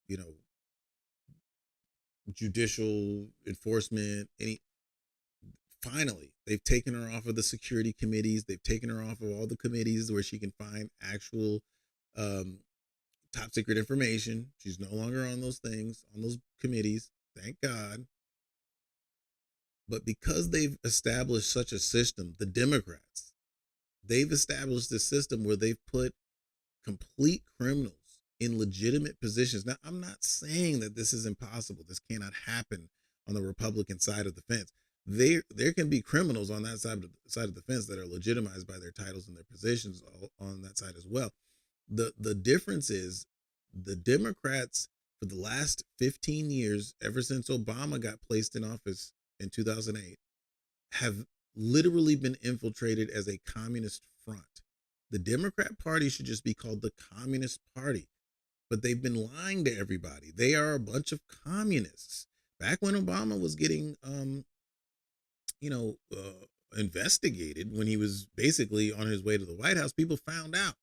you know, judicial enforcement. Finally, they've taken her off of the security committees. They've taken her off of all the committees where she can find actual um, top secret information. She's no longer on those things, on those committees. Thank God. But because they've established such a system, the Democrats, they've established this system where they've put complete criminals in legitimate positions. Now, I'm not saying that this is impossible. This cannot happen on the Republican side of the fence. There can be criminals on that side of the fence that are legitimized by their titles and their positions on that side as well. The difference is the Democrats for the last 15 years, ever since Obama got placed in office in 2008, have literally been infiltrated as a communist front. The Democrat Party should just be called the Communist Party, but they've been lying to everybody. They are a bunch of communists. Back when Obama was getting, investigated, when he was basically on his way to the White House, people found out,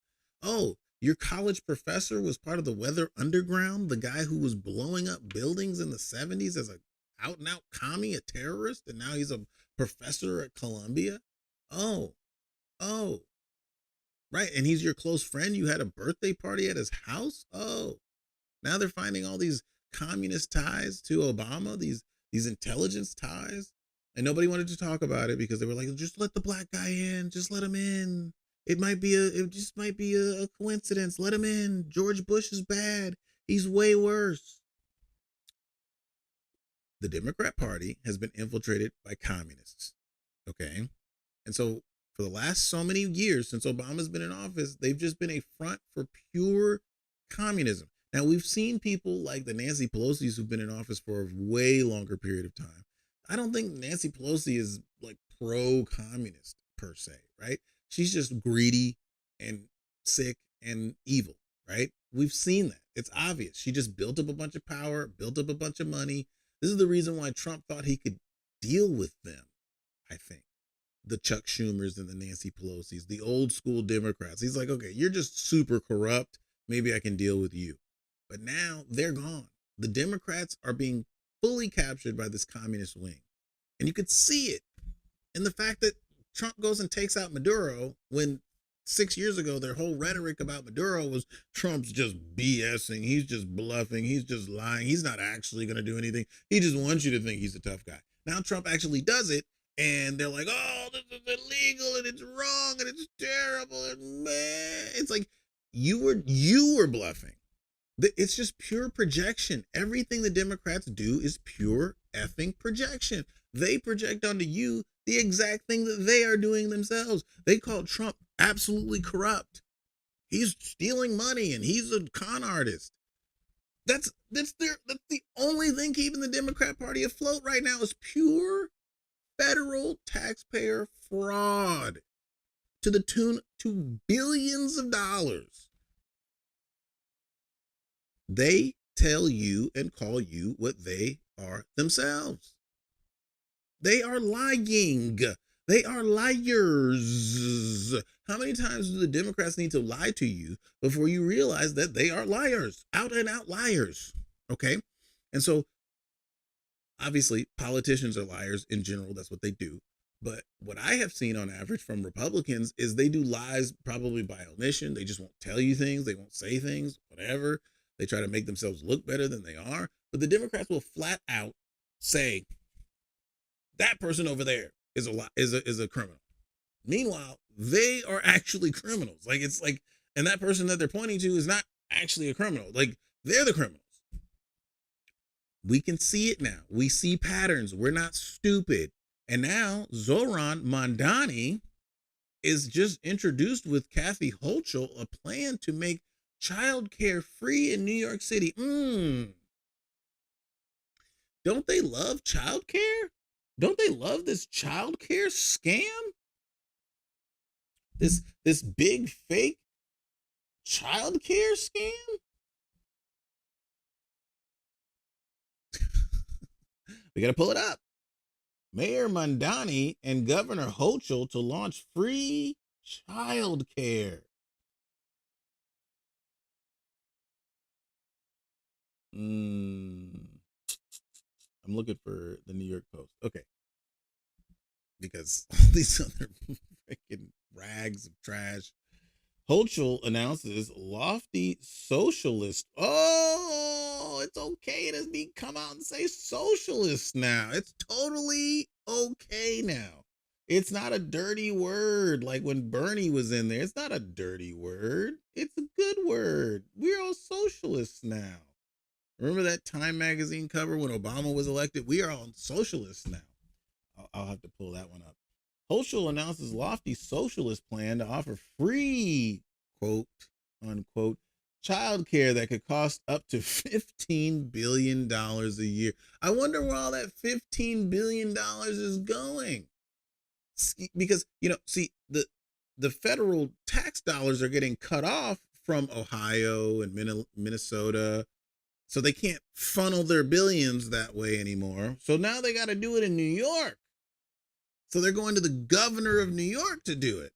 oh, your college professor was part of the Weather Underground, the guy who was blowing up buildings in the 70s as a out and out commie, a terrorist, and now he's a professor at Columbia. Oh, right. And he's your close friend. You had a birthday party at his house. Oh, now they're finding all these communist ties to Obama, these intelligence ties. And nobody wanted to talk about it because they were like, just let the black guy in. Just let him in. It just might be a coincidence. Let him in. George Bush is bad. He's way worse. The Democrat Party has been infiltrated by communists. Okay. And so for the last so many years since Obama's been in office, they've just been a front for pure communism. Now, we've seen people like the Nancy Pelosi's who've been in office for a way longer period of time. I don't think Nancy Pelosi is like pro-communist per se, right? She's just greedy and sick and evil, right? We've seen that. It's obvious. She just built up a bunch of power, built up a bunch of money. This is the reason why Trump thought he could deal with them, I think. The Chuck Schumers and the Nancy Pelosi's, the old school Democrats. He's like, okay, you're just super corrupt. Maybe I can deal with you. But now they're gone. The Democrats are being fully captured by this communist wing. And you could see it in the fact that Trump goes and takes out Maduro when 6 years ago, their whole rhetoric about Maduro was Trump's just BSing. He's just bluffing. He's just lying. He's not actually going to do anything. He just wants you to think he's a tough guy. Now Trump actually does it. And they're like, oh, this is illegal and it's wrong and it's terrible. And man, it's like you were bluffing. It's just pure projection. Everything the Democrats do is pure effing projection. They project onto you the exact thing that they are doing themselves. They call Trump absolutely corrupt. He's stealing money and he's a con artist. That's the only thing keeping the Democrat Party afloat right now is pure federal taxpayer fraud to the tune to billions of dollars. They tell you and call you what they are themselves. They are lying. They are liars. How many times do the Democrats need to lie to you before you realize that they are liars, out and out liars? Okay. And so obviously politicians are liars in general. That's what they do. But what I have seen on average from Republicans is they do lies probably by omission. They just won't tell you things. They won't say things, whatever. They try to make themselves look better than they are. But the Democrats will flat out say that person over there is a criminal. Meanwhile, they are actually criminals. Like it's like, and that person that they're pointing to is not actually a criminal. Like they're the criminals. We can see it now. We see patterns. We're not stupid. And now Zohran Mamdani is just introduced with Kathy Hochul a plan to make childcare free in New York City. Don't they love childcare? Don't they love this childcare scam? This big fake childcare scam? We got to pull it up. Mayor Mandani and Governor Hochul to launch free child care. I'm looking for the New York Post. Okay. Because all these other freaking rags of trash. Hochul announces lofty socialist. Oh, it's okay to come out and say socialist now. It's totally okay now. It's not a dirty word like when Bernie was in there. It's not a dirty word. It's a good word. We're all socialists now. Remember that Time magazine cover when Obama was elected? We are all socialists now. I'll have to pull that one up. Hochul announces lofty socialist plan to offer free, quote, unquote, child care that could cost up to $15 billion a year. I wonder where all that $15 billion is going. Because, the federal tax dollars are getting cut off from Ohio and Minnesota. So they can't funnel their billions that way anymore. So now they got to do it in New York. So they're going to the governor of New York to do it.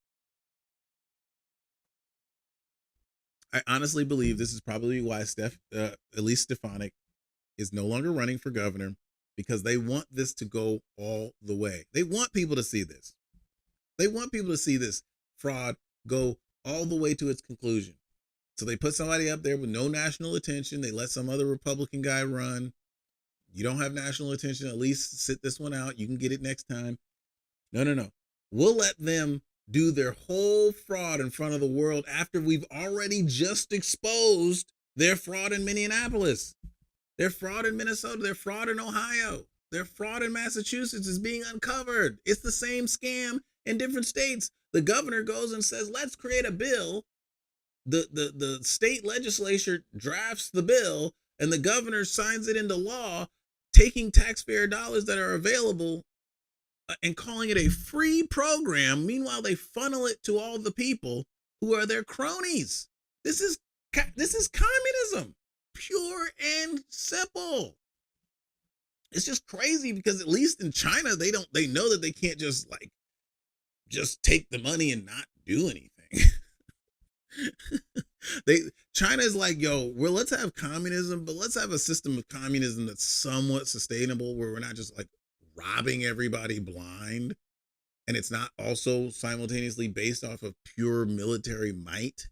I honestly believe this is probably why Elise Stefanik is no longer running for governor, because they want this to go all the way. They want people to see this. They want people to see this fraud go all the way to its conclusion. So they put somebody up there with no national attention. They let some other Republican guy run. You don't have national attention. At least sit this one out. You can get it next time. No. We'll let them do their whole fraud in front of the world after we've already just exposed their fraud in Minneapolis. Their fraud in Minnesota. Their fraud in Ohio. Their fraud in Massachusetts is being uncovered. It's the same scam in different states. The governor goes and says, let's create a bill. The state legislature drafts the bill and the governor signs it into law, taking taxpayer dollars that are available and calling it a free program. Meanwhile, they funnel it to all the people who are their cronies. This is communism, pure and simple. It's just crazy because at least in China, they know that they can't just take the money and not do anything. China's like, yo, well, let's have communism, but let's have a system of communism that's somewhat sustainable, where we're not just like robbing everybody blind, and it's not also simultaneously based off of pure military might.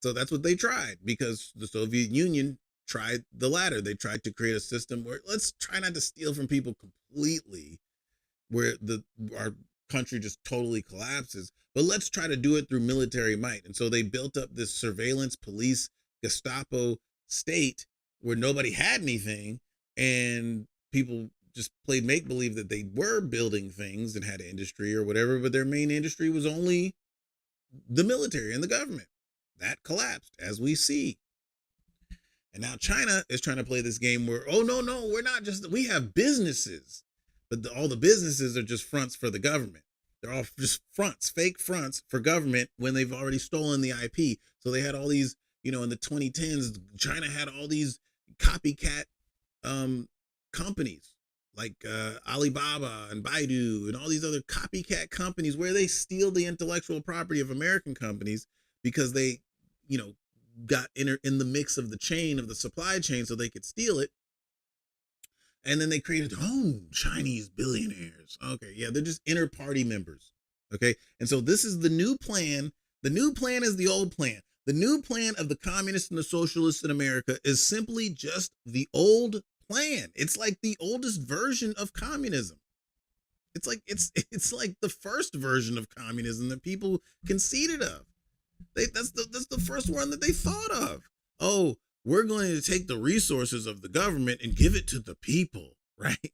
So that's what they tried, because the Soviet Union tried the latter. They tried to create a system where let's try not to steal from people completely, where our country just totally collapses, but let's try to do it through military might. And so they built up this surveillance police Gestapo state where nobody had anything, and people just played make-believe that they were building things and had industry or whatever, but their main industry was only the military and the government. That collapsed, as we see. And now China is trying to play this game where, oh, no, we're not just, we have businesses. But all the businesses are just fronts for the government. They're all just fronts, fake fronts for government when they've already stolen the IP. So they had all these, in the 2010s, China had all these copycat companies like Alibaba and Baidu and all these other copycat companies where they steal the intellectual property of American companies because they, got in the mix of the chain of the supply chain so they could steal it. And then they created their own Chinese billionaires. Okay, yeah, they're just inter-party members. Okay, and so this is the new plan. The new plan is the old plan. The new plan of the communists and the socialists in America is simply just the old plan. It's like the oldest version of communism. It's like the first version of communism that people conceited of. That's the first one that they thought of. Oh, we're going to take the resources of the government and give it to the people, right?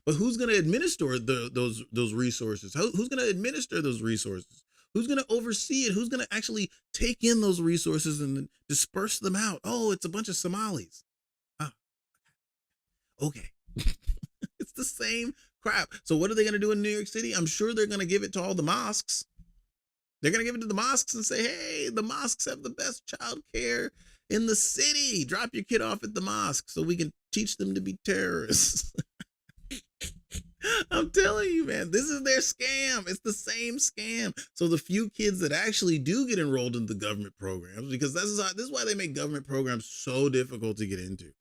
But who's going to administer those resources? Who's going to administer those resources? Who's going to oversee it? Who's going to actually take in those resources and disperse them out? Oh, it's a bunch of Somalis. Oh, okay. It's the same crap. So what are they going to do in New York City? I'm sure they're going to give it to all the mosques. They're going to give it to the mosques and say, hey, the mosques have the best child care in the city. Drop your kid off at the mosque so we can teach them to be terrorists. I'm telling you, man, this is their scam. It's the same scam. So the few kids that actually do get enrolled in the government programs, because this is why they make government programs so difficult to get into,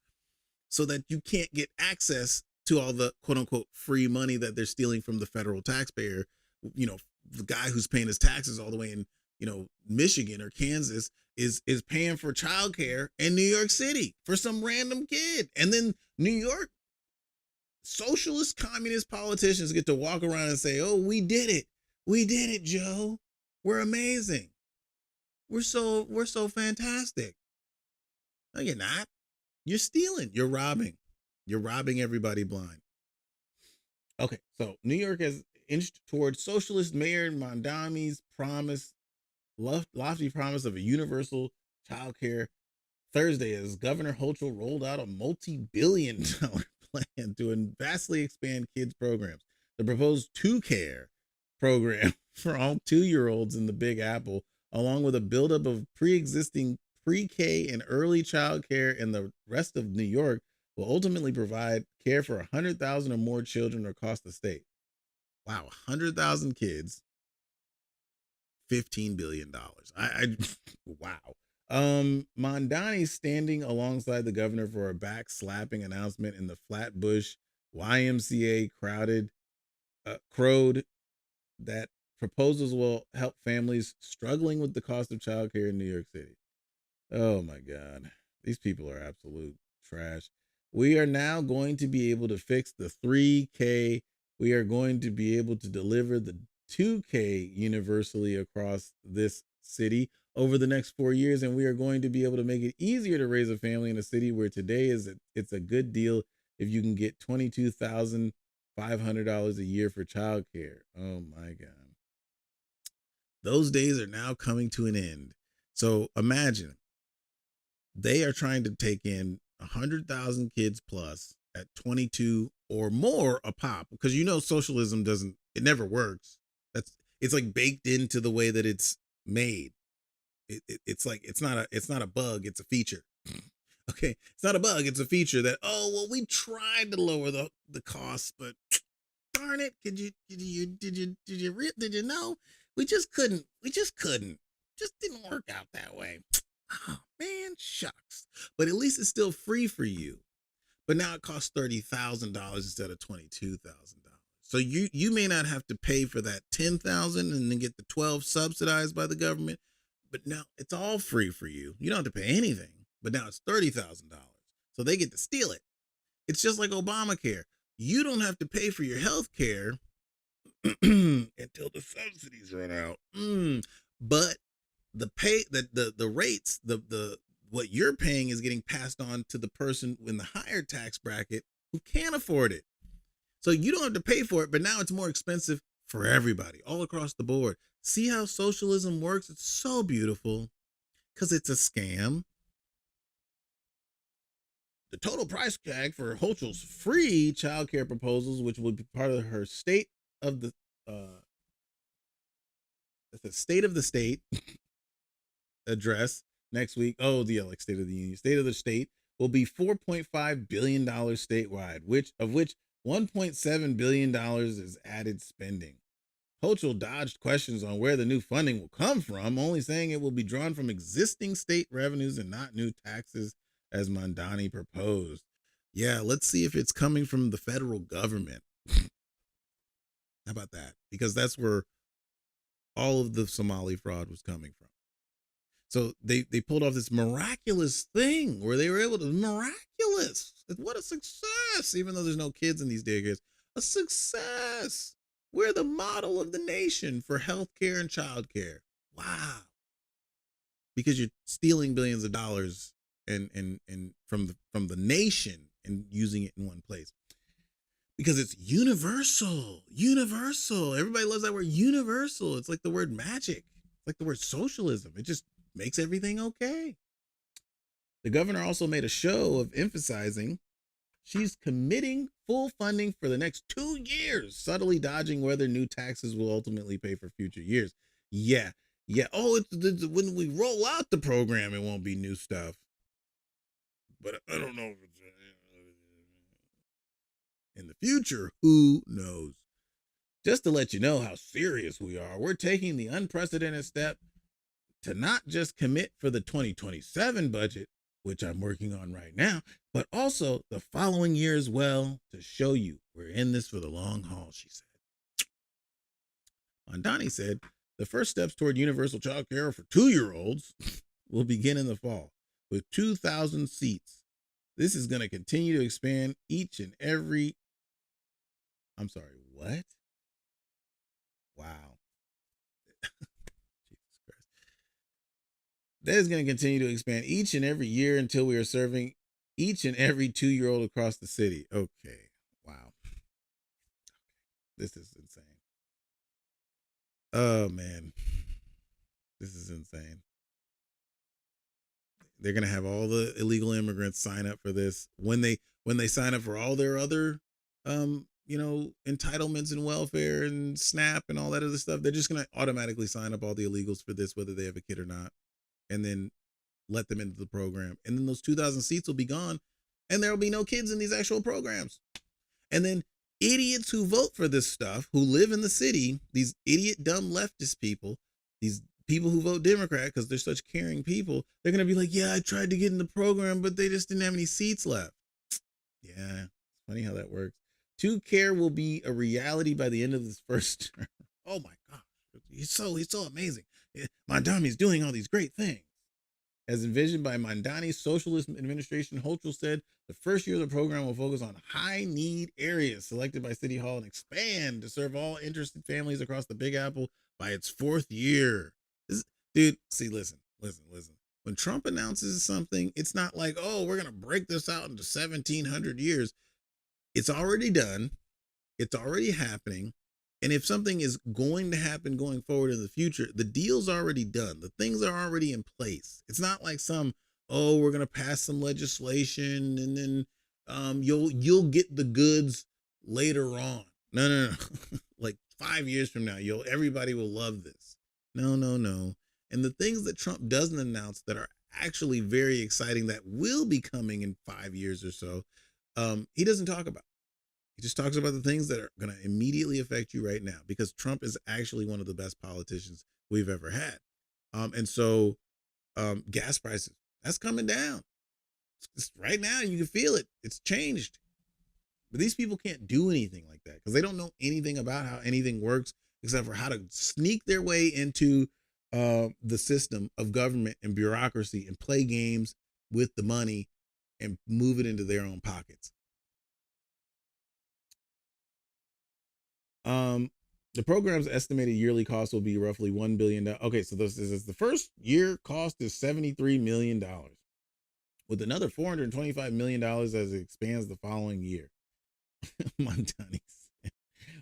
so that you can't get access to all the quote unquote free money that they're stealing from the federal taxpayer. You know, the guy who's paying his taxes all the way in, Michigan or Kansas is paying for childcare in New York City for some random kid. And then New York socialist communist politicians get to walk around and say, "Oh, we did it. We did it, Joe. We're amazing. We're so fantastic." No, you're not. You're stealing. You're robbing. You're robbing everybody blind. Okay, so New York has inched towards socialist Mayor Mondami's lofty promise of a universal child care Thursday, as Governor Hochul rolled out a multi-billion-dollar plan to vastly expand kids' programs. The proposed 2Care program for all 2-year-olds in the Big Apple, along with a buildup of pre-existing pre-K and early child care in the rest of New York, will ultimately provide care for 100,000 or more children across the state. Wow, 100,000 kids, $15 billion. Wow. Mondani standing alongside the governor for a back-slapping announcement in the Flatbush YMCA crowed that proposals will help families struggling with the cost of childcare in New York City. Oh my God. These people are absolute trash. We are now going to be able to fix the 3K. We are going to be able to deliver the 2K universally across this city over the next 4 years, and we are going to be able to make it easier to raise a family in a city where today it's a good deal if you can get $22,500 a year for childcare. Oh my God. Those days are now coming to an end. So imagine they are trying to take in 100,000 kids plus at 22 or more a pop, because socialism it never works. It's like baked into the way that it's made. It's like it's not a bug, it's a feature. Okay, it's not a bug, it's a feature that, oh well, we tried to lower the cost, but darn it, did you know? We just couldn't. Just didn't work out that way. Oh man, shucks. But at least it's still free for you. But now it costs $30,000 instead of $22,000. So you may not have to pay for that $10,000 and then get the 12 subsidized by the government. But now it's all free for you. You don't have to pay anything. But now it's $30,000. So they get to steal it. It's just like Obamacare. You don't have to pay for your health care until the subsidies run out. But the rates, what you're paying is getting passed on to the person in the higher tax bracket who can't afford it. So you don't have to pay for it, but now it's more expensive for everybody all across the board. See how socialism works? It's so beautiful because it's a scam. The total price tag for Hochul's free childcare proposals, which will be part of her State of the State address next week. Oh, the State of the Union, State of the State, will be $4.5 billion statewide, of which $1.7 billion is added spending. Hochul dodged questions on where the new funding will come from, only saying it will be drawn from existing state revenues and not new taxes, as Mondani proposed. Yeah, let's see if it's coming from the federal government. How about that? Because that's where all of the Somali fraud was coming from. So they pulled off this miraculous thing where they were able to, miraculous. What a success, even though there's no kids in these daycares. A success. We're the model of the nation for healthcare and childcare. Wow. Because you're stealing billions of dollars and from the nation and using it in one place. Because it's universal. Everybody loves that word, universal. It's like the word magic. It's like the word socialism. It just makes everything okay. The governor also made a show of emphasizing she's committing full funding for the next 2 years, subtly dodging whether new taxes will ultimately pay for future years. Yeah. Oh, it's when we roll out the program, it won't be new stuff. But I don't know if it's In the future, who knows? Just to let you know how serious we are, we're taking the unprecedented step to not just commit for the 2027 budget, which I'm working on right now, but also the following year as well, to show you we're in this for the long haul, she said. Mondani said, the first steps toward universal child care for 2-year-olds will begin in the fall with 2,000 seats. This is going to continue to expand each and every. I'm sorry, what? Wow. Jesus Christ. That is going to continue to expand each and every year until we are serving each and every 2-year-old across the city. Okay. Wow. This is insane. Oh, man. This is insane. They're going to have all the illegal immigrants sign up for this. When they sign up for all their other entitlements and welfare and SNAP and all that other stuff, they're just going to automatically sign up all the illegals for this, whether they have a kid or not, and then let them into the program. And then those 2,000 seats will be gone, and there will be no kids in these actual programs. And then idiots who vote for this stuff, who live in the city, these idiot, dumb leftist people, these people who vote Democrat because they're such caring people, they're going to be like, yeah, I tried to get in the program, but they just didn't have any seats left. Yeah, it's funny how that works. 2Care will be a reality by the end of this first term. Oh my gosh, he's so amazing. Mondani's doing all these great things. As envisioned by Mondani's Socialist Administration, Hochul said the first year of the program will focus on high-need areas selected by City Hall and expand to serve all interested families across the Big Apple by its 4th year. Listen. When Trump announces something, it's not like, oh, we're going to break this out into 1,700 years. It's already done. It's already happening. And if something is going to happen going forward in the future, the deal's already done. The things are already in place. It's not like we're going to pass some legislation and then you'll get the goods later on. No. Like 5 years from now, everybody will love this. No. And the things that Trump doesn't announce that are actually very exciting that will be coming in 5 years or so, he doesn't talk about. He just talks about the things that are going to immediately affect you right now, because Trump is actually one of the best politicians we've ever had. And so gas prices, that's coming down. It's right now, you can feel it. It's changed. But these people can't do anything like that because they don't know anything about how anything works except for how to sneak their way into the system of government and bureaucracy and play games with the money and move it into their own pockets. The program's estimated yearly cost will be roughly $1 billion. Okay, so this is the first year cost is $73 million, with another $425 million as it expands the following year. Montani,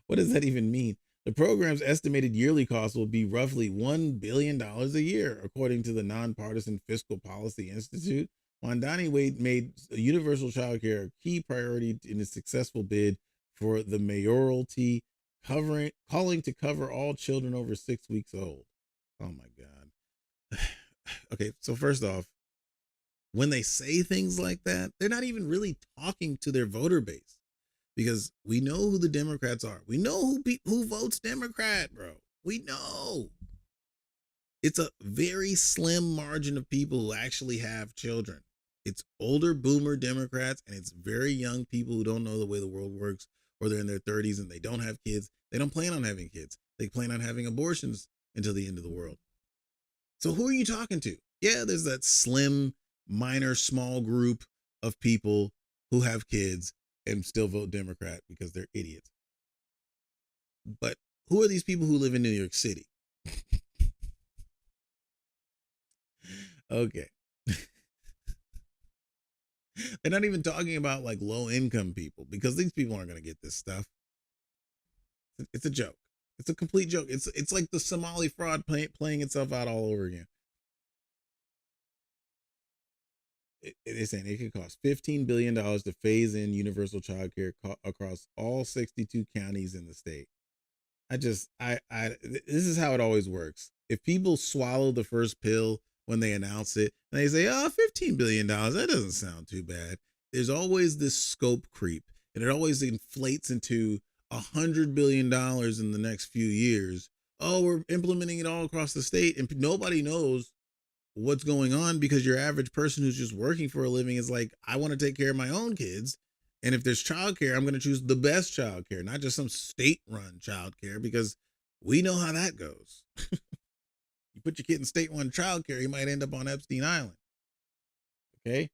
what does that even mean? The program's estimated yearly cost will be roughly $1 billion a year, according to the Nonpartisan Fiscal Policy Institute. Mondani made universal child care a key priority in his successful bid for the mayoralty, calling to cover all children over 6 weeks old. Oh my God. Okay, so first off, when they say things like that, they're not even really talking to their voter base, because we know who the Democrats are. We know who votes Democrat, bro. We know. It's a very slim margin of people who actually have children. It's older boomer Democrats, and it's very young people who don't know the way the world works, or they're in their 30s and they don't have kids. They don't plan on having kids. They plan on having abortions until the end of the world. So who are you talking to? Yeah, there's that slim, minor, small group of people who have kids and still vote Democrat because they're idiots. But who are these people who live in New York City? Okay. They're not even talking about like low income people, because these people aren't going to get this stuff. It's a joke. It's a complete joke. It's like the Somali fraud playing itself out all over again. They're saying it could cost $15 billion to phase in universal child care across all 62 counties in the state. This is how it always works. If people swallow the first pill when they announce it, and they say, $15 billion, that doesn't sound too bad. There's always this scope creep. and it always inflates into $100 billion in the next few years. Oh, we're implementing it all across the state, and nobody knows what's going on because your average person who's just working for a living is like, I want to take care of my own kids. And if there's childcare, I'm going to choose the best childcare, not just some state-run childcare, because we know how that goes. You put your kid in state-run childcare, you might end up on Epstein Island. Okay?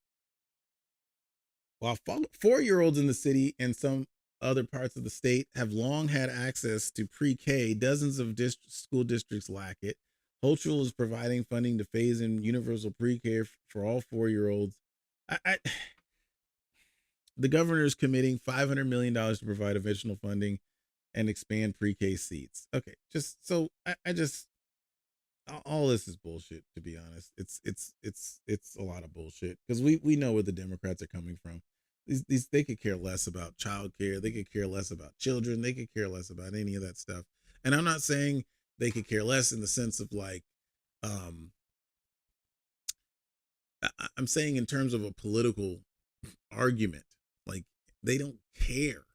While 4-year-olds in the city and some other parts of the state have long had access to pre-K, dozens of school districts lack it. Hochul is providing funding to phase in universal pre-K for all 4-year-olds. The governor is committing $500 million to provide additional funding and expand pre-K seats. Okay, just so I just all this is bullshit, to be honest. It's a lot of bullshit because we know where the Democrats are coming from. These they could care less about childcare. They could care less about children. They could care less about any of that stuff. And I'm not saying they could care less in the sense of like, I'm saying in terms of a political argument, like they don't care.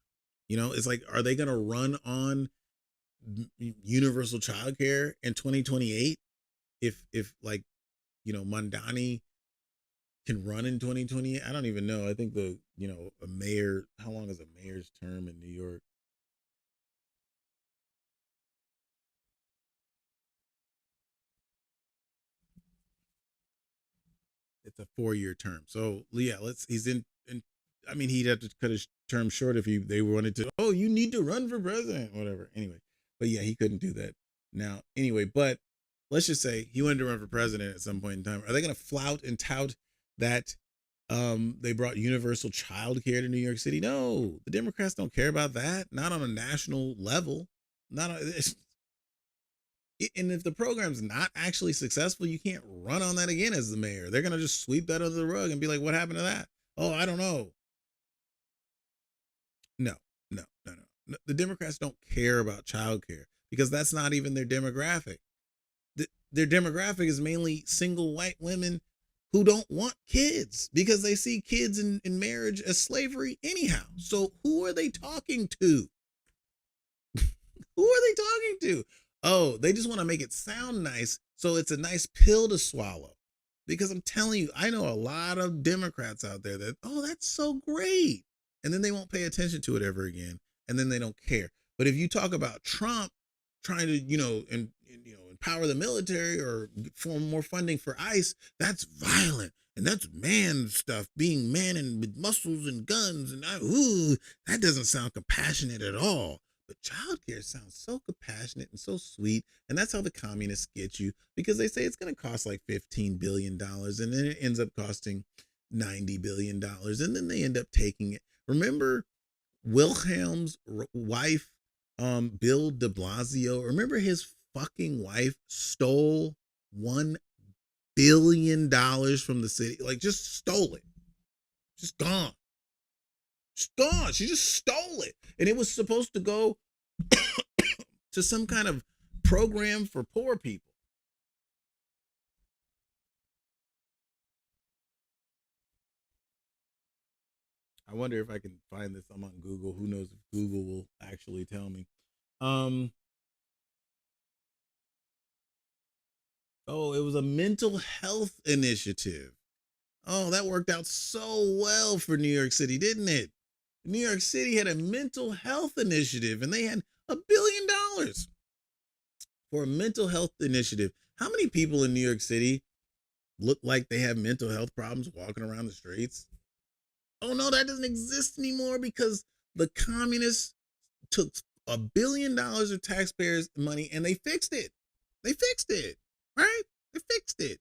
You know, it's like, are they going to run on universal childcare in 2028? If like, you know, Mandani can run in 2028? I don't even know. I think a mayor, how long is a mayor's term in New York? It's a 4-year term. So yeah, he's in I mean, he'd have to cut his term short if they wanted to, oh, you need to run for president, whatever. Anyway, but yeah, he couldn't do that now. Anyway, but let's just say he wanted to run for president at some point in time. Are they going to flout and tout that they brought universal child care to New York City? No, the Democrats don't care about that. Not on a national level. Not on, and if the program's not actually successful, you can't run on that again as the mayor. They're going to just sweep that under the rug and be like, what happened to that? Oh, I don't know. No. The Democrats don't care about childcare because that's not even their demographic. Their demographic is mainly single white women who don't want kids because they see kids in marriage as slavery anyhow. So who are they talking to? Who are they talking to? Oh, they just want to make it sound nice so it's a nice pill to swallow. Because I'm telling you, I know a lot of Democrats out there that, oh, that's so great. And then they won't pay attention to it ever again. And then they don't care. But if you talk about Trump trying to, empower the military or form more funding for ICE, that's violent. And that's man stuff, being man and with muscles and guns. And that doesn't sound compassionate at all. But childcare sounds so compassionate and so sweet. And that's how the communists get you, because they say it's going to cost like $15 billion. And then it ends up costing $90 billion. And then they end up taking it. Remember Wilhelm's wife, Bill de Blasio? Remember his fucking wife stole $1 billion from the city? Like, just stole it. Just gone. Just gone. She just stole it. And it was supposed to go to some kind of program for poor people. I wonder if I can find this. I'm on Google. Who knows if Google will actually tell me. Oh, it was a mental health initiative. Oh, that worked out so well for New York City, didn't it? New York City had a mental health initiative and they had $1 billion for a mental health initiative. How many people in New York City look like they have mental health problems walking around the streets? Oh no, that doesn't exist anymore because the communists took $1 billion of taxpayers' money and they fixed it. They fixed it, right? They fixed it.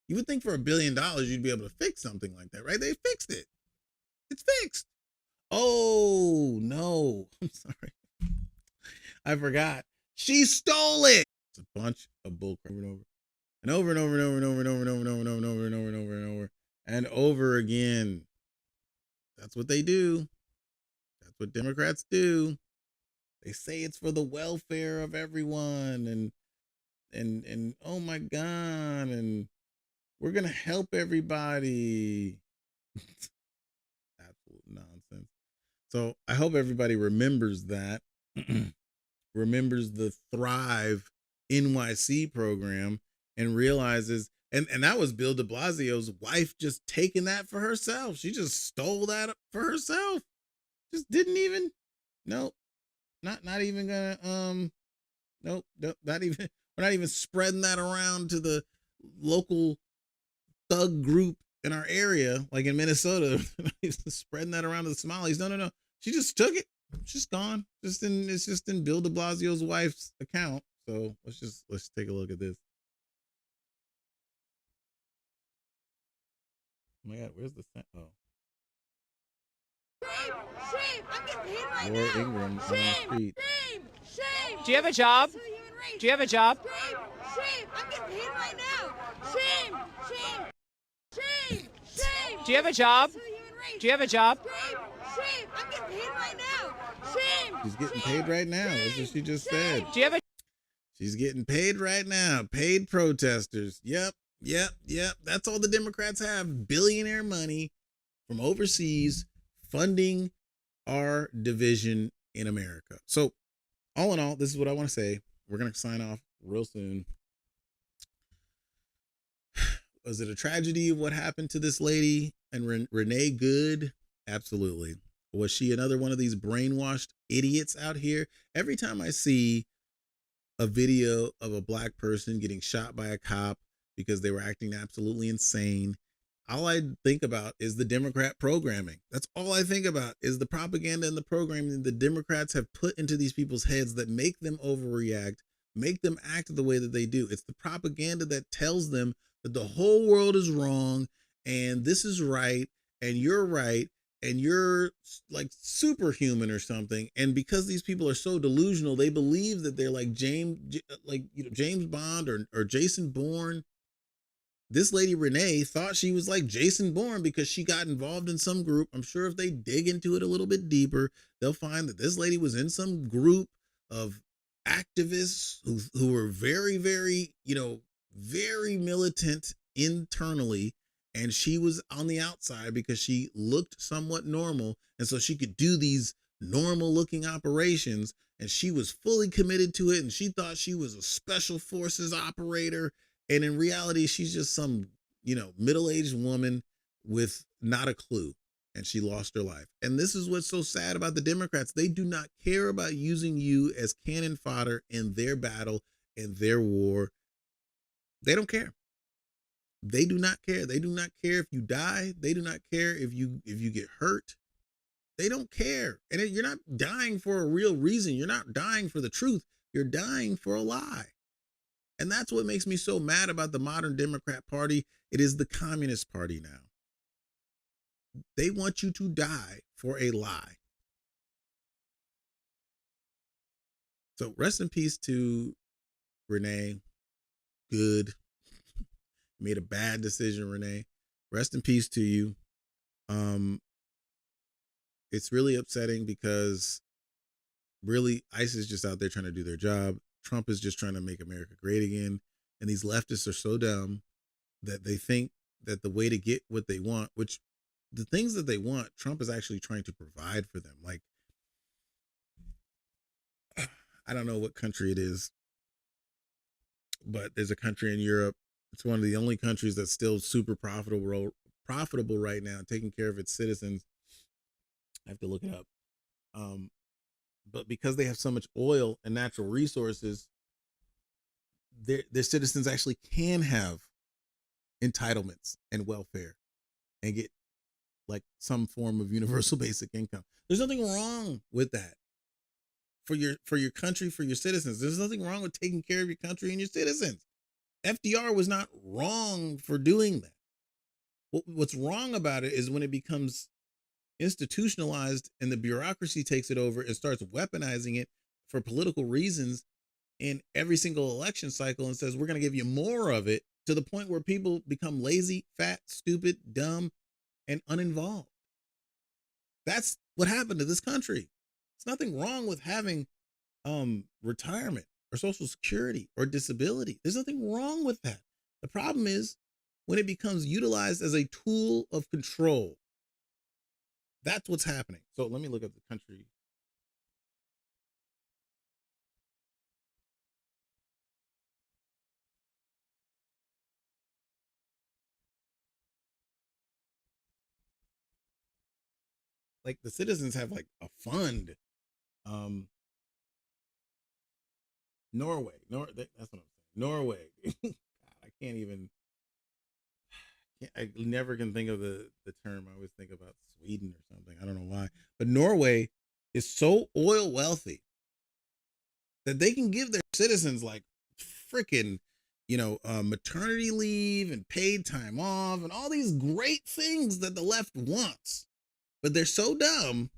You would think for $1 billion you'd be able to fix something like that, right? They fixed it. It's fixed. Oh no, I'm sorry. I forgot. She stole it. It's a bunch of bull crap and over and over and over and over and over and over and over and over and over and over and over and over again. That's what they do. That's what Democrats do. They say it's for the welfare of everyone and oh my God, and we're gonna help everybody. Absolute nonsense. So I hope everybody remembers that, remembers the Thrive NYC program, and realizes, and that was Bill de Blasio's wife just taking that for herself. She just stole that for herself. Just didn't even, nope, not even gonna, nope, not even, we're not even spreading that around to the local thug group in our area, like in Minnesota, spreading that around to the Somalis. No. She just took it. She's gone. It's just in Bill de Blasio's wife's account. So let's take a look at this. Oh my God, where's the oh? Shame! I'm getting paid right Laura now. Ingram on the street. Shame! Do you have a job? Do you have a job? Shame! I'm getting paid right now. Shame! Do you have a job? Do you have a job? Shame! I'm getting paid right now. Shame! She's getting paid right now. That's what she just said. Do you have a She's getting paid right now. Paid protesters. Yep. That's all the Democrats have. Billionaire money from overseas funding our division in America. So all in all, this is what I want to say. We're going to sign off real soon. Was it a tragedy of what happened to this lady and Renee Good? Absolutely. Was she another one of these brainwashed idiots out here? Every time I see a video of a black person getting shot by a cop because they were acting absolutely insane, all I think about is the Democrat programming. That's all I think about is the propaganda and the programming the Democrats have put into these people's heads that make them overreact, make them act the way that they do. It's the propaganda that tells them that the whole world is wrong and this is right and you're like superhuman or something. And because these people are so delusional, they believe that they're like James Bond or Jason Bourne. This lady Renee thought she was like Jason Bourne because she got involved in some group. I'm sure if they dig into it a little bit deeper, they'll find that this lady was in some group of activists who were very, very, very militant internally. And she was on the outside because she looked somewhat normal. And so she could do these normal looking operations. And she was fully committed to it. And she thought she was a special forces operator. And in reality, she's just some, middle-aged woman with not a clue. And she lost her life. And this is what's so sad about the Democrats. They do not care about using you as cannon fodder in their battle, in their war. They don't care. They do not care. They do not care if you die. They do not care if you get hurt. They don't care. And you're not dying for a real reason. You're not dying for the truth. You're dying for a lie. And that's what makes me so mad about the modern Democrat Party. It is the Communist Party now. They want you to die for a lie. So rest in peace to Renee Good. Made a bad decision, Renee. Rest in peace to you. It's really upsetting because really ICE is just out there trying to do their job. Trump is just trying to make America great again. And these leftists are so dumb that they think that the way to get what they want, which the things that they want, Trump is actually trying to provide for them. Like, I don't know what country it is, but there's a country in Europe. It's one of the only countries that's still super profitable right now, taking care of its citizens. I have to look it up. But because they have so much oil and natural resources, their citizens actually can have entitlements and welfare and get like some form of universal basic income. There's nothing wrong with that for your country, for your citizens. There's nothing wrong with taking care of your country and your citizens. FDR was not wrong for doing that. What's wrong about it is when it becomes institutionalized and the bureaucracy takes it over and starts weaponizing it for political reasons in every single election cycle and says, we're going to give you more of it, to the point where people become lazy, fat, stupid, dumb, and uninvolved. That's what happened to this country. There's nothing wrong with having retirement or Social Security or disability. There's nothing wrong with that. The problem is when it becomes utilized as a tool of control. That's what's happening. So let me look at the country. Like the citizens have like a fund. Um, Norway, that's what I'm saying. Norway. God, I can't even. I never can think of the term. I always think about Sweden or something. I don't know why, but Norway is so oil wealthy that they can give their citizens like freaking, maternity leave and paid time off and all these great things that the left wants. But they're so dumb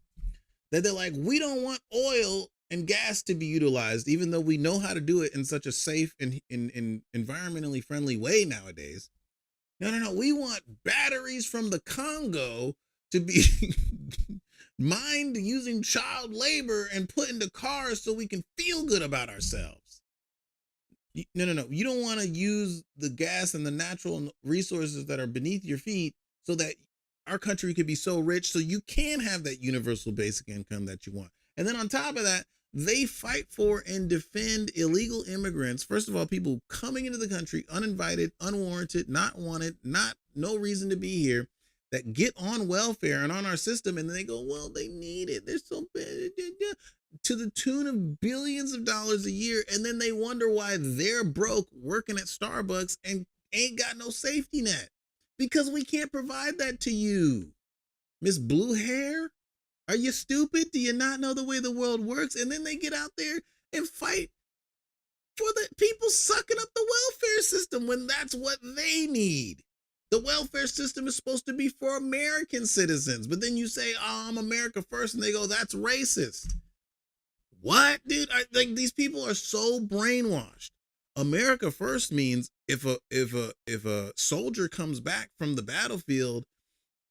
that they're like, we don't want oil and gas to be utilized, even though we know how to do it in such a safe and in environmentally friendly way nowadays. No. We want batteries from the Congo to be mined using child labor and put into cars so we can feel good about ourselves. No. You don't want to use the gas and the natural resources that are beneath your feet so that our country could be so rich so you can have that universal basic income that you want. And then on top of that, they fight for and defend illegal immigrants. First of all, people coming into the country uninvited, unwarranted, not wanted, no reason to be here, that get on welfare and on our system, and then they go, well, they need it. They're so bad, to the tune of billions of dollars a year, and then they wonder why they're broke working at Starbucks and ain't got no safety net. Because we can't provide that to you. Miss Blue Hair, are you stupid? Do you not know the way the world works? And then they get out there and fight for the people sucking up the welfare system when that's what they need. The welfare system is supposed to be for American citizens. But then you say, oh, I'm America first. And they go, that's racist. What, dude? Like these people are so brainwashed. America first means if a soldier comes back from the battlefield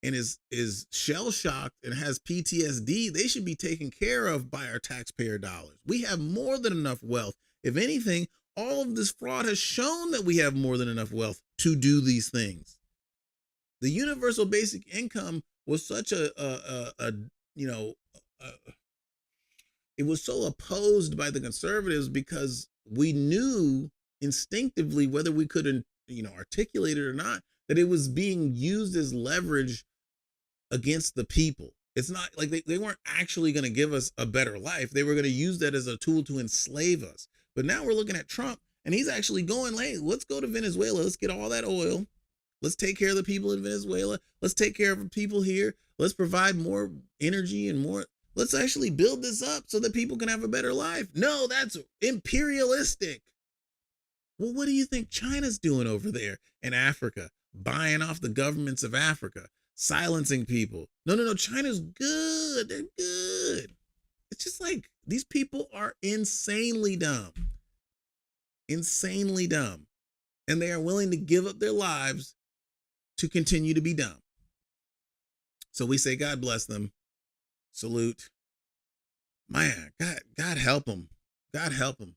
and is shell shocked and has PTSD, they should be taken care of by our taxpayer dollars. We have more than enough wealth. If anything, all of this fraud has shown that we have more than enough wealth to do these things. The universal basic income was such it was so opposed by the conservatives because we knew instinctively, whether we could, articulate it or not, that it was being used as leverage against the people. It's not like they weren't actually going to give us a better life. They were going to use that as a tool to enslave us. But now we're looking at Trump and he's actually going, hey, let's go to Venezuela. Let's get all that oil. Let's take care of the people in Venezuela. Let's take care of the people here. Let's provide more energy and more. Let's actually build this up so that people can have a better life. No, that's imperialistic. Well, what do you think China's doing over there in Africa? Buying off the governments of Africa, silencing people. No. China's good. They're good. It's just like these people are insanely dumb. Insanely dumb. And they are willing to give up their lives to continue to be dumb. So we say, God bless them. Salute. Man, God help them. God help them.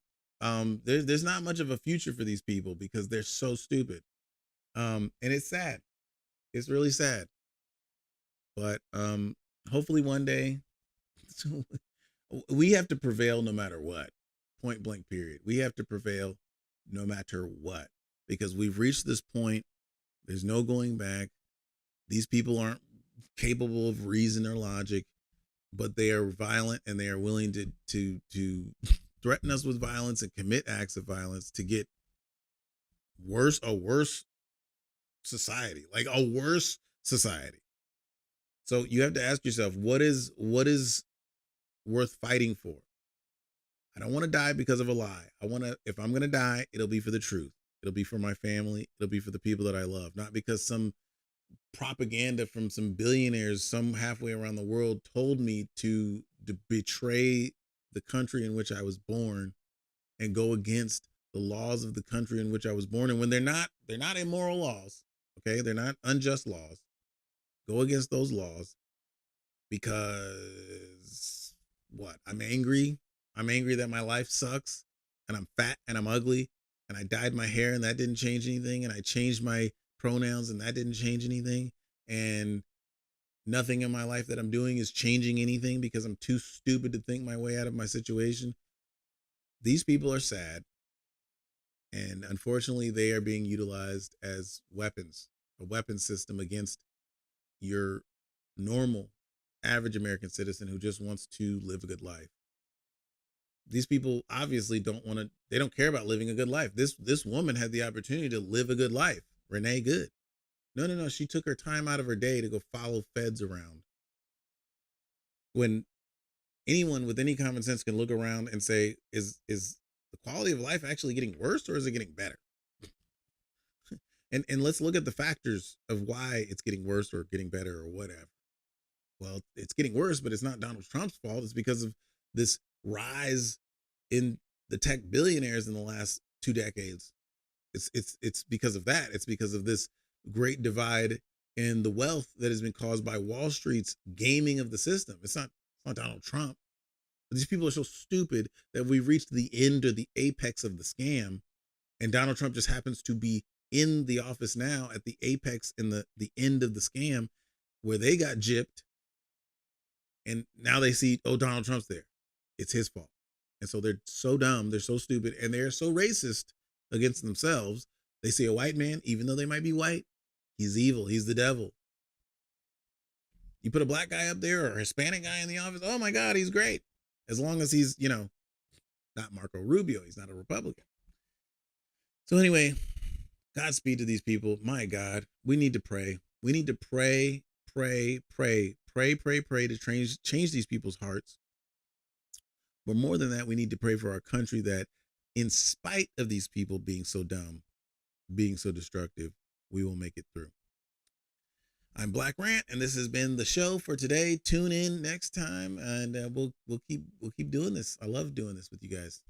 There's not much of a future for these people because they're so stupid. And it's sad. It's really sad. But hopefully one day we have to prevail no matter what. Point blank period. We have to prevail no matter what, because we've reached this point. There's no going back. These people aren't capable of reason or logic, but they are violent and they are willing to threaten us with violence and commit acts of violence to get a worse society, like a worse society. So you have to ask yourself, what is worth fighting for? I don't want to die because of a lie. If I'm going to die, it'll be for the truth. It'll be for my family. It'll be for the people that I love, not because some propaganda from some billionaires some halfway around the world told me to betray the country in which I was born and go against the laws of the country in which I was born. And when they're not immoral laws, okay? They're not unjust laws. Go against those laws because what? I'm angry. I'm angry that my life sucks and I'm fat and I'm ugly and I dyed my hair and that didn't change anything, and I changed my pronouns and that didn't change anything, and nothing in my life that I'm doing is changing anything because I'm too stupid to think my way out of my situation. These people are sad. And unfortunately, they are being utilized as weapons, a weapon system against your normal, average American citizen who just wants to live a good life. These people obviously they don't care about living a good life. This woman had the opportunity to live a good life. Renee Good. No. She took her time out of her day to go follow feds around. When anyone with any common sense can look around and say, is the quality of life actually getting worse or is it getting better? And let's look at the factors of why it's getting worse or getting better or whatever. Well, it's getting worse, but it's not Donald Trump's fault. It's because of this rise in the tech billionaires in the last 2 decades. It's because of that. It's because of this great divide in the wealth that has been caused by Wall Street's gaming of the system. It's not Donald Trump. But these people are so stupid that we've reached the end or the apex of the scam, and Donald Trump just happens to be in the office now at the apex and the end of the scam where they got gypped, and now they see, oh, Donald Trump's there. It's his fault. And so they're so dumb, they're so stupid, and they're so racist against themselves. They see a white man, even though they might be white, he's evil, he's the devil. You put a black guy up there or a Hispanic guy in the office, oh my God, he's great. As long as he's, not Marco Rubio, he's not a Republican. So anyway, Godspeed to these people. My God, we need to pray. We need to pray to change these people's hearts. But more than that, we need to pray for our country that in spite of these people being so dumb, being so destructive, we will make it through. I'm Blackrant, and this has been the show for today. Tune in next time, and we'll keep doing this. I love doing this with you guys.